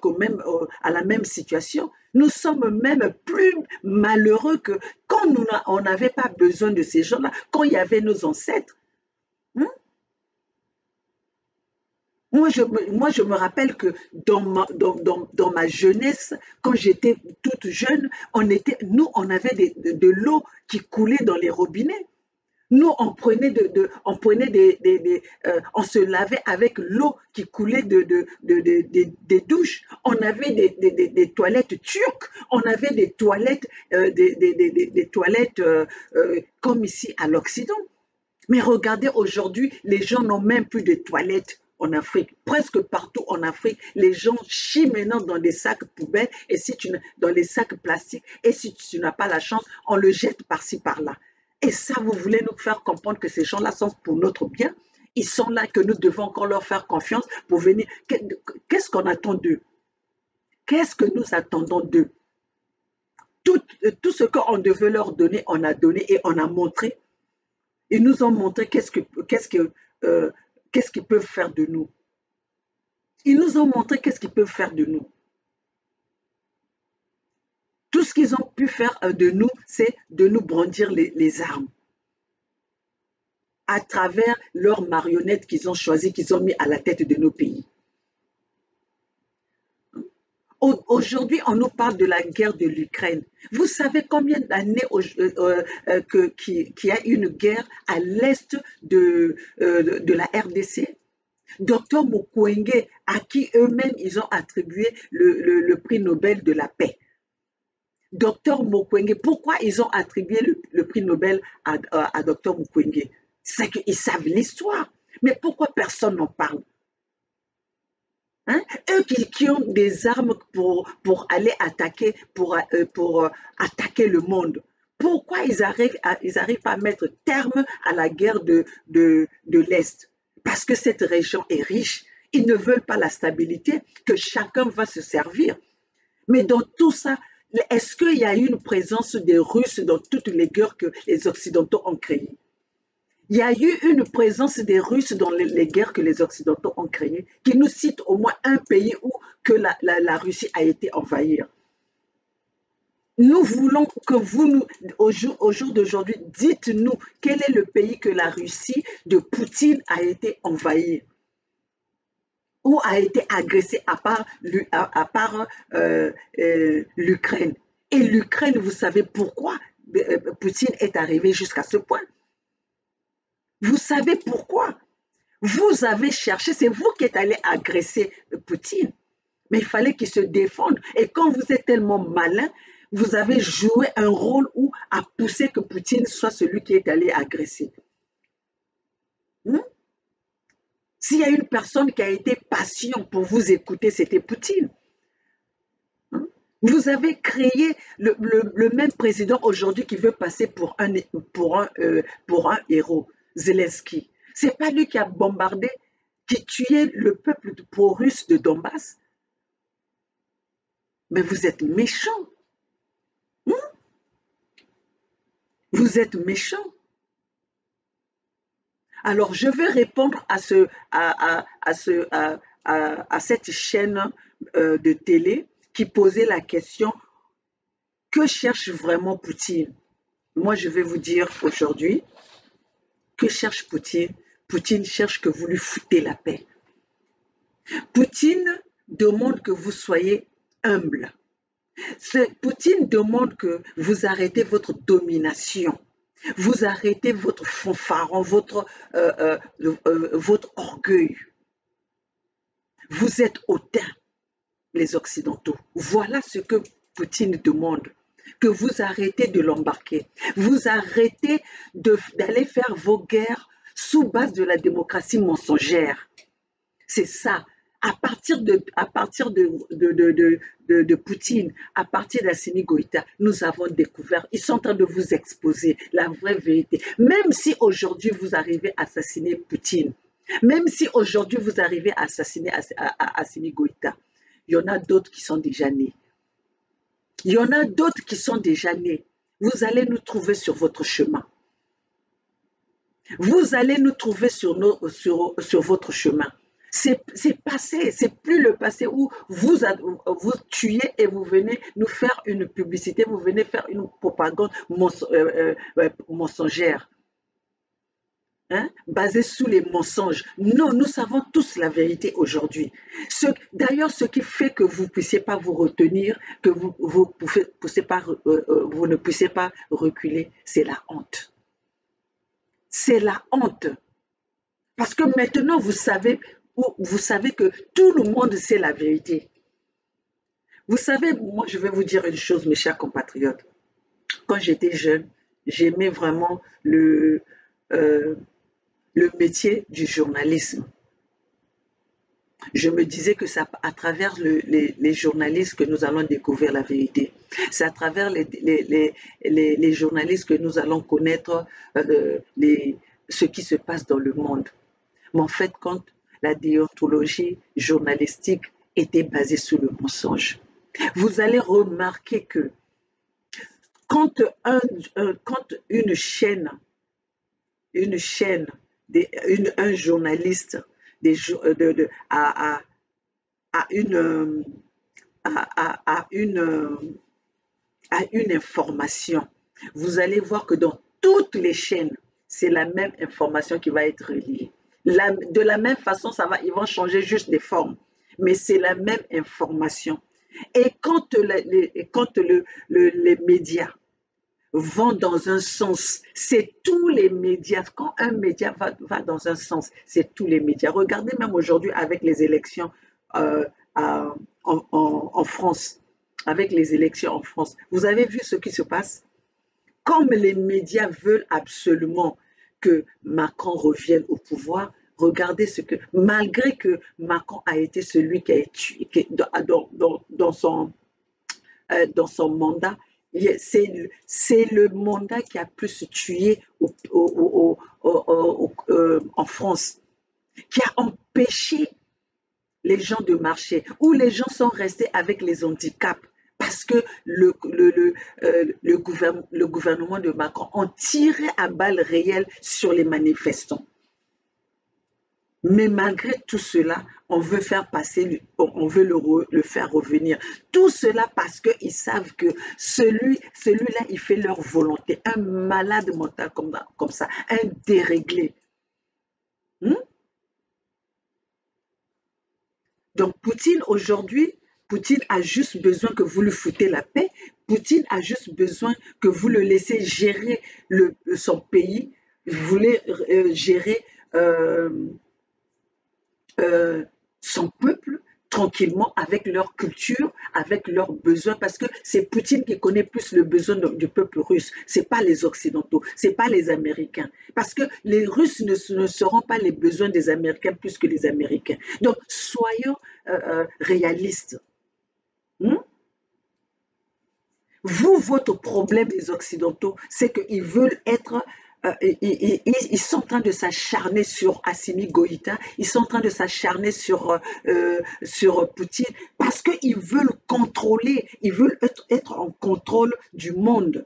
à la même situation. Nous sommes même plus malheureux que quand on n'avait pas besoin de ces gens-là, quand il y avait nos ancêtres. Moi, je me rappelle que dans ma jeunesse, quand j'étais toute jeune, on avait de l'eau qui coulait dans les robinets. Nous, on se lavait avec l'eau qui coulait des douches. On avait des toilettes turques. On avait des toilettes, comme ici à l'Occident. Mais regardez, aujourd'hui, les gens n'ont même plus de toilettes en Afrique. Presque partout en Afrique, les gens chient maintenant dans des sacs poubelles et dans les sacs plastiques. Et si tu n'as pas la chance, on le jette par-ci, par-là. Et ça, vous voulez nous faire comprendre que ces gens-là sont pour notre bien? Ils sont là, que nous devons encore leur faire confiance pour venir. Qu'est-ce qu'on attend d'eux? Qu'est-ce que nous attendons d'eux? Tout ce qu'on devait leur donner, on a donné et on a montré. Ils nous ont montré qu'est-ce qu'ils peuvent faire de nous. Ils nous ont montré qu'est-ce qu'ils peuvent faire de nous. Tout ce qu'ils ont pu faire de nous, c'est de nous brandir les armes. À travers leurs marionnettes qu'ils ont choisies, qu'ils ont mis à la tête de nos pays. Aujourd'hui, on nous parle de la guerre de l'Ukraine. Vous savez combien d'années qu'il y a une guerre à l'est de la RDC? Dr Mukwege, à qui eux-mêmes ils ont attribué le prix Nobel de la paix. Dr Mukwege, pourquoi ils ont attribué le prix Nobel à Dr Mukwege? C'est qu'ils savent l'histoire. Mais pourquoi personne n'en parle? Eux qui ont des armes pour aller attaquer, pour attaquer le monde. Pourquoi ils arrivent pas à mettre terme à la guerre de l'Est? Parce que cette région est riche. Ils ne veulent pas la stabilité, que chacun va se servir. Mais dans tout ça, est-ce qu'il y a eu une présence des Russes dans toutes les guerres que les Occidentaux ont créées? Il y a eu une présence des Russes dans les guerres que les Occidentaux ont créées, qui nous cite au moins un pays où que la Russie a été envahie. Nous voulons que vous, au jour d'aujourd'hui, dites-nous quel est le pays que la Russie de Poutine a été envahie ou a été agressée à part l'Ukraine. Et l'Ukraine, vous savez pourquoi Poutine est arrivé jusqu'à ce point? Vous savez pourquoi? Vous avez cherché, c'est vous qui êtes allé agresser Poutine. Mais il fallait qu'il se défende. Et quand vous êtes tellement malin, vous avez joué un rôle où à pousser que Poutine soit celui qui est allé agresser. S'il y a une personne qui a été patient pour vous écouter, c'était Poutine. Vous avez créé le même président aujourd'hui qui veut passer pour un héros. Zelensky. Ce n'est pas lui qui a bombardé, qui tuait le peuple pro-russe de Donbass. Mais vous êtes méchants. Vous êtes méchants. Alors, je vais répondre à cette chaîne de télé qui posait la question, que cherche vraiment Poutine? Moi, je vais vous dire aujourd'hui, que cherche Poutine? Poutine cherche que vous lui foutez la paix. Poutine demande que vous soyez humble. Poutine demande que vous arrêtez votre domination. Vous arrêtez votre fanfaron, votre orgueil. Vous êtes hautains, les Occidentaux. Voilà ce que Poutine demande. Que vous arrêtez de l'embarquer. Vous arrêtez d'aller faire vos guerres sous base de la démocratie mensongère. C'est ça. À partir de Poutine, à partir d'Assimi Goïta, nous avons découvert, ils sont en train de vous exposer la vraie vérité. Même si aujourd'hui vous arrivez à assassiner Poutine, même si aujourd'hui vous arrivez à assassiner Assimi Goïta, il y en a d'autres qui sont déjà nés. Il y en a d'autres qui sont déjà nés. Vous allez nous trouver sur votre chemin. Vous allez nous trouver sur votre chemin. C'est passé, c'est plus le passé où vous tuez et vous venez nous faire une publicité, vous venez faire une propagande mensongère, hein, basée sur les mensonges. Non, nous savons tous la vérité aujourd'hui. D'ailleurs, ce qui fait que vous ne puissiez pas vous retenir, que vous ne puissiez pas reculer, c'est la honte. C'est la honte. Parce que maintenant, vous savez que tout le monde sait la vérité. Vous savez, moi, je vais vous dire une chose, mes chers compatriotes. Quand j'étais jeune, j'aimais vraiment le métier du journalisme. Je me disais que c'est à travers les journalistes que nous allons découvrir la vérité. C'est à travers les journalistes que nous allons connaître ce qui se passe dans le monde. Mais en fait, quand la déontologie journalistique était basée sur le mensonge, vous allez remarquer que quand un journaliste a une information, vous allez voir que dans toutes les chaînes, c'est la même information qui va être reliée. De la même façon, ils vont changer juste des formes, mais c'est la même information. Et quand les médias vont dans un sens, c'est tous les médias. Quand un média va dans un sens, c'est tous les médias. Regardez même aujourd'hui avec les élections en France. Avec les élections en France, vous avez vu ce qui se passe? Comme les médias veulent absolument que Macron revienne au pouvoir, regardez malgré que Macron a été celui qui a été dans son mandat, c'est le mandat qui a plus tué en France, qui a empêché les gens de marcher, où les gens sont restés avec les handicaps, parce que le gouvernement de Macron a tiré à balles réelles sur les manifestants. Mais malgré tout cela, on veut faire passer, on veut le faire revenir. Tout cela parce qu'ils savent que celui-là, il fait leur volonté. Un malade mental comme ça, un déréglé. Donc Poutine aujourd'hui, Poutine a juste besoin que vous lui foutez la paix. Poutine a juste besoin que vous le laissez gérer son pays. Vous voulez gérer son peuple tranquillement avec leur culture, avec leurs besoins, parce que c'est Poutine qui connaît plus le besoin du peuple russe. Ce n'est pas les Occidentaux, ce n'est pas les Américains. Parce que les Russes ne sauront pas les besoins des Américains plus que les Américains. Donc, soyons réalistes. Vous, votre problème des Occidentaux, c'est qu'ils veulent être ils sont en train de s'acharner sur Assimi Goïta, ils sont en train de s'acharner sur Poutine, parce qu'ils veulent contrôler, ils veulent être en contrôle du monde.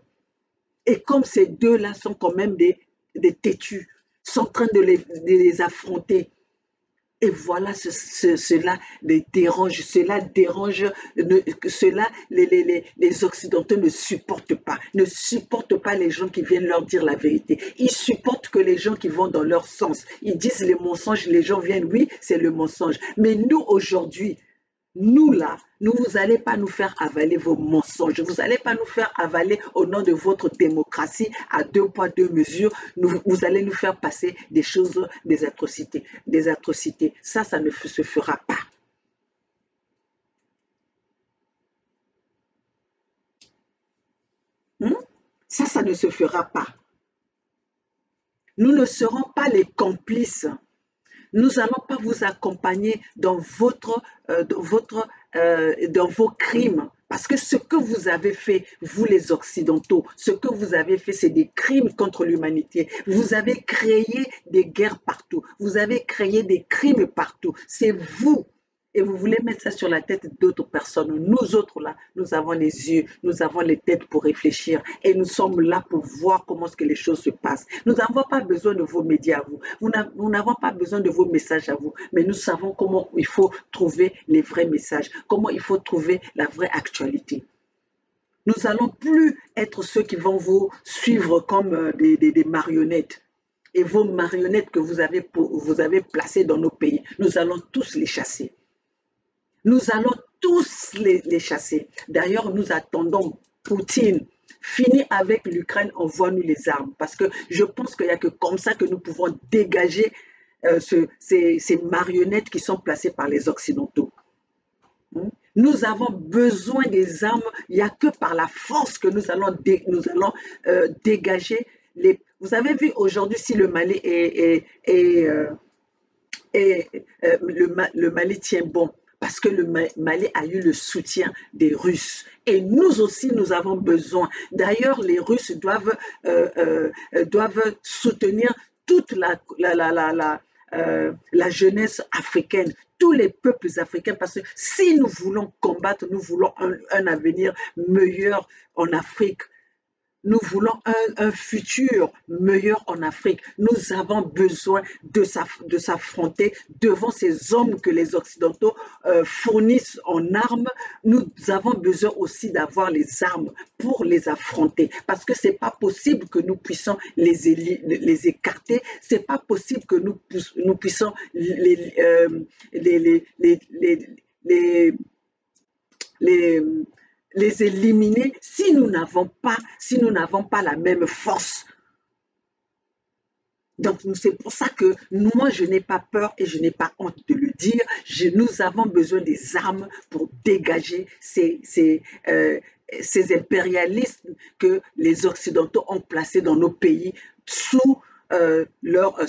Et comme ces deux-là sont quand même des têtus, sont en train de les affronter. Et voilà, cela les dérange, cela dérange, les Occidentaux ne supportent pas les gens qui viennent leur dire la vérité. Ils supportent que les gens qui vont dans leur sens. Ils disent les mensonges, les gens viennent, oui, c'est le mensonge. Mais nous, aujourd'hui, nous là, vous n'allez pas nous faire avaler vos mensonges, vous n'allez pas nous faire avaler au nom de votre démocratie à 2 poids 2 mesures, vous allez nous faire passer des choses, des atrocités. Ça ne se fera pas. Ça ne se fera pas. Nous ne serons pas les complices. Nous n'allons pas vous accompagner dans vos crimes. Parce que ce que vous avez fait, vous les Occidentaux, ce que vous avez fait, c'est des crimes contre l'humanité. Vous avez créé des guerres partout. Vous avez créé des crimes partout. C'est vous. Et vous voulez mettre ça sur la tête d'autres personnes. Nous autres, là, nous avons les yeux, nous avons les têtes pour réfléchir. Et nous sommes là pour voir comment est-ce que les choses se passent. Nous n'avons pas besoin de vos médias à vous. Nous n'avons pas besoin de vos messages à vous. Mais nous savons comment il faut trouver les vrais messages. Comment il faut trouver la vraie actualité. Nous n'allons plus être ceux qui vont vous suivre comme des marionnettes. Et vos marionnettes que vous avez placées dans nos pays, nous allons tous les chasser. Nous allons tous les chasser. D'ailleurs, nous attendons Poutine. Fini avec l'Ukraine, envoie-nous les armes. Parce que je pense qu'il n'y a que comme ça que nous pouvons dégager ces marionnettes qui sont placées par les Occidentaux. Nous avons besoin des armes. Il n'y a que par la force que nous allons dégager les... Vous avez vu aujourd'hui si le Mali le Mali tient bon. Parce que le Mali a eu le soutien des Russes. Et nous aussi, nous avons besoin. D'ailleurs, les Russes doivent soutenir toute la jeunesse africaine, tous les peuples africains, parce que si nous voulons combattre, nous voulons un avenir meilleur en Afrique. Nous voulons un futur meilleur en Afrique. Nous avons besoin de s'affronter devant ces hommes que les Occidentaux fournissent en armes. Nous avons besoin aussi d'avoir les armes pour les affronter. Parce que ce n'est pas possible que nous puissions les écarter. Ce n'est pas possible que nous puissions les éliminer si nous n'avons pas la même force. Donc c'est pour ça que moi je n'ai pas peur et je n'ai pas honte de le dire. Nous avons besoin des armes pour dégager ces impérialistes que les Occidentaux ont placés dans nos pays sous leur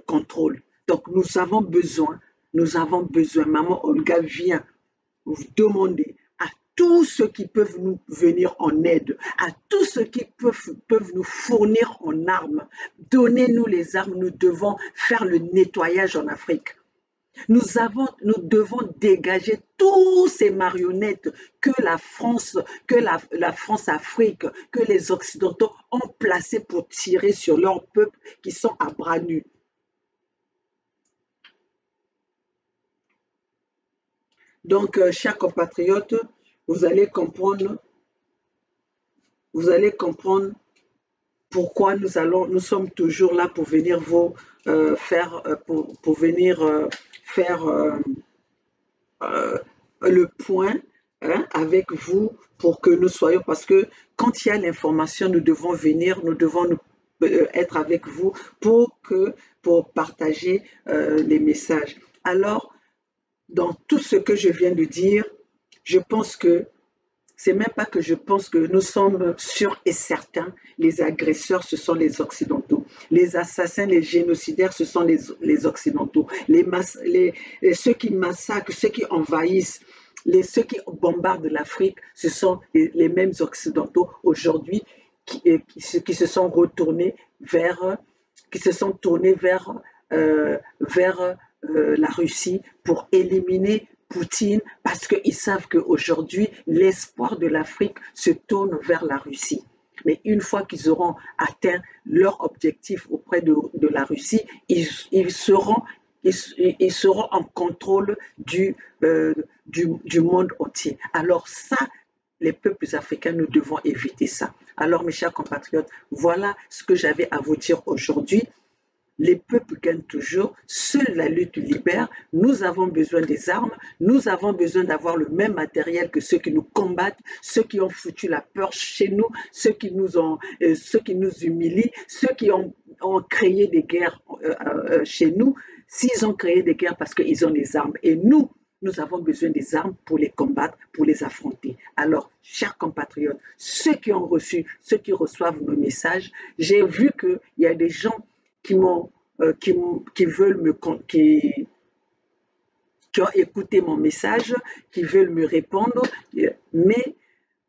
contrôle. Donc nous avons besoin, Maman Olga vient vous demander à tous ceux qui peuvent nous venir en aide, à tous ceux qui peuvent nous fournir en armes. Donnez-nous les armes, nous devons faire le nettoyage en Afrique. Nous devons dégager tous ces marionnettes que la France Afrique, que les Occidentaux ont placées pour tirer sur leur peuple qui sont à bras nus. Donc, chers compatriotes, vous allez comprendre pourquoi nous sommes toujours là pour venir faire le point avec vous pour que nous soyons, parce que quand il y a l'information, nous devons venir, nous devons être avec vous pour partager les messages. Alors, dans tout ce que je viens de dire, je pense que c'est même pas que je pense que nous sommes sûrs et certains, les agresseurs, ce sont les Occidentaux. Les assassins, les génocidaires, ce sont les Occidentaux. Ceux qui massacrent, ceux qui envahissent, ceux qui bombardent l'Afrique, ce sont les mêmes Occidentaux aujourd'hui qui se sont retournés vers, la Russie pour éliminer Poutine, parce qu'ils savent qu'aujourd'hui, l'espoir de l'Afrique se tourne vers la Russie. Mais une fois qu'ils auront atteint leur objectif auprès de la Russie, ils seront en contrôle du monde entier. Alors ça, les peuples africains, nous devons éviter ça. Alors mes chers compatriotes, voilà ce que j'avais à vous dire aujourd'hui. Les peuples gagnent toujours, seule la lutte libère. Nous avons besoin des armes, nous avons besoin d'avoir le même matériel que ceux qui nous combattent, ceux qui ont foutu la peur chez nous, ceux qui nous humilient, ceux qui ont créé des guerres chez nous. S'ils ont créé des guerres parce qu'ils ont des armes, et nous avons besoin des armes pour les combattre, pour les affronter. Alors, chers compatriotes, ceux qui reçoivent nos messages, j'ai vu qu'il y a des gens qui ont écouté mon message, qui veulent me répondre, mais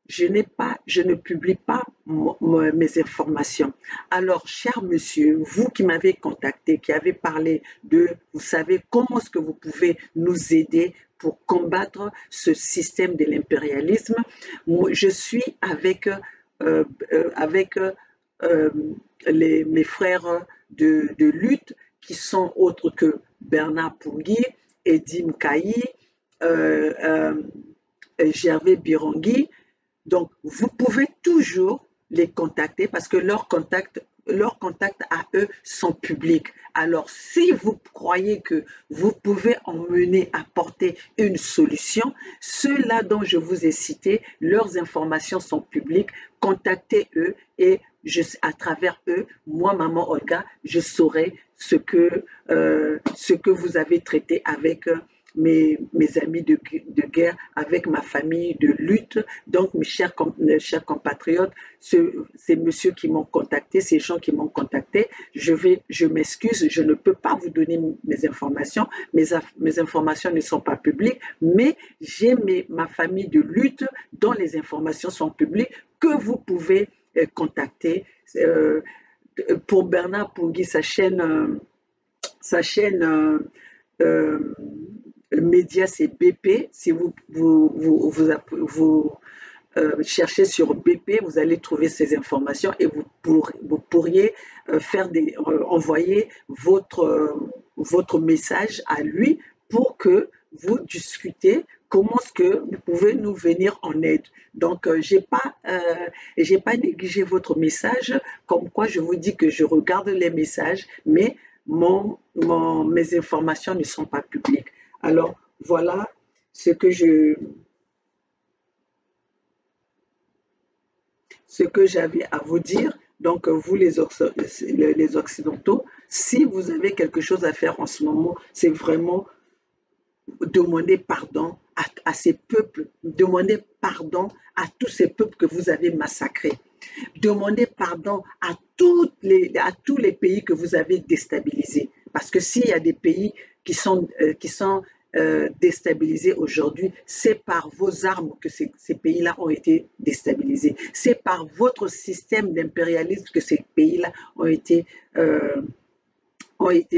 je ne publie pas mes informations. Alors, cher monsieur, vous qui m'avez contacté, qui avez parlé vous savez comment est-ce que vous pouvez nous aider pour combattre ce système de l'impérialisme. Je suis avec mes frères de lutte qui sont autres que Bernard Pungui, Eddy Mkayi, Gervais Birangui. Donc, vous pouvez toujours les contacter parce que leurs contacts à eux sont publics. Alors, si vous croyez que vous pouvez apporter une solution, ceux-là dont je vous ai cité, leurs informations sont publiques. Contactez-eux et à travers eux, moi, Maman Olga, je saurai ce que vous avez traité avec mes amis de guerre, avec ma famille de lutte. Donc, mes chers compatriotes, ces messieurs qui m'ont contacté, ces gens qui m'ont contacté, je m'excuse, je ne peux pas vous donner mes informations. Mes informations ne sont pas publiques, mais j'ai ma famille de lutte dont les informations sont publiques que vous pouvez contacter. Pour Bernard Pungui, sa chaîne média, c'est BP. Si vous cherchez sur BP, vous allez trouver ces informations et vous pourriez envoyer votre message à lui pour que vous discutez comment est-ce que vous pouvez nous venir en aide. Donc, j'ai pas négligé votre message, comme quoi je vous dis que je regarde les messages, mais mes informations ne sont pas publiques. Alors, voilà ce que j'avais à vous dire. Donc, vous les Occidentaux, si vous avez quelque chose à faire en ce moment, c'est vraiment demander pardon à ces peuples, demander pardon à tous ces peuples que vous avez massacrés. Demandez pardon à tous les pays que vous avez déstabilisés. Parce que s'il y a des pays qui sont déstabilisés aujourd'hui, c'est par vos armes que ces pays-là ont été déstabilisés. C'est par votre système d'impérialisme que ces pays-là ont été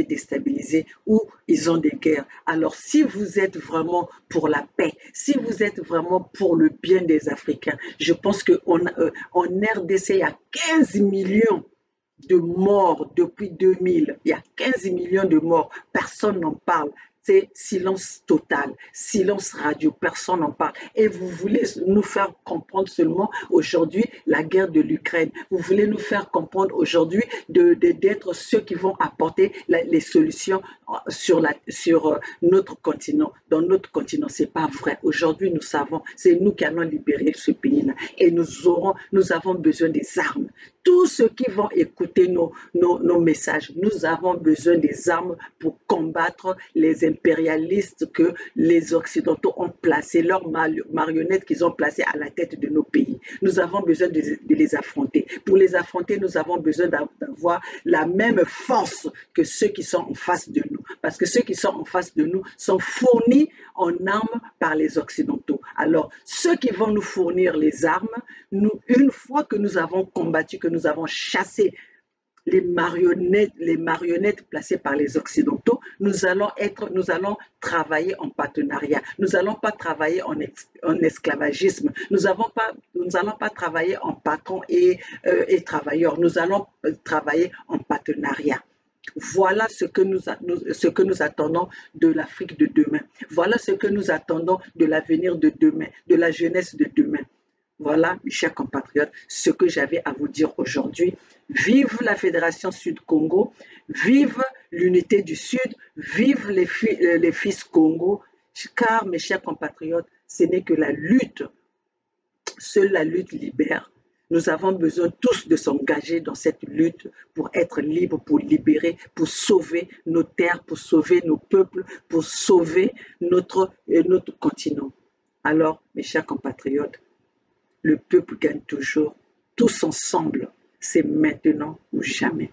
déstabilisés ou ils ont des guerres. Alors, si vous êtes vraiment pour la paix, si vous êtes vraiment pour le bien des Africains, je pense qu'en RDC, il y a 15 millions de morts depuis 2000. Il y a 15 millions de morts. Personne n'en parle. C'est silence total, silence radio, personne n'en parle. Et vous voulez nous faire comprendre seulement aujourd'hui la guerre de l'Ukraine. Vous voulez nous faire comprendre aujourd'hui d'être ceux qui vont apporter les solutions sur notre continent. Dans notre continent, c'est pas vrai. Aujourd'hui, nous savons, c'est nous qui allons libérer ce pays-là. Et nous avons besoin des armes. Tous ceux qui vont écouter nos messages, nous avons besoin des armes pour combattre les impérialistes que les Occidentaux ont placés, leurs marionnettes qu'ils ont placées à la tête de nos pays. Nous avons besoin de les affronter. Pour les affronter, nous avons besoin d'avoir la même force que ceux qui sont en face de nous. Parce que ceux qui sont en face de nous sont fournis en armes par les Occidentaux. Alors, ceux qui vont nous fournir les armes, une fois que nous avons combattu, que nous avons chassé les marionnettes placées par les Occidentaux, nous allons travailler en partenariat. Nous n'allons pas travailler en esclavagisme. Nous n'allons pas travailler en patron et travailleurs. Nous allons travailler en partenariat. Voilà ce que nous attendons de l'Afrique de demain. Voilà ce que nous attendons de l'avenir de demain, de la jeunesse de demain. Voilà, mes chers compatriotes, ce que j'avais à vous dire aujourd'hui. Vive la Fédération Sud-Congo, vive l'unité du Sud, vive les fils Congo, car, mes chers compatriotes, ce n'est que la lutte, seule la lutte libère. Nous avons besoin tous de s'engager dans cette lutte pour être libres, pour libérer, pour sauver nos terres, pour sauver nos peuples, pour sauver notre continent. Alors, mes chers compatriotes, le peuple gagne toujours, tous ensemble, c'est maintenant ou jamais.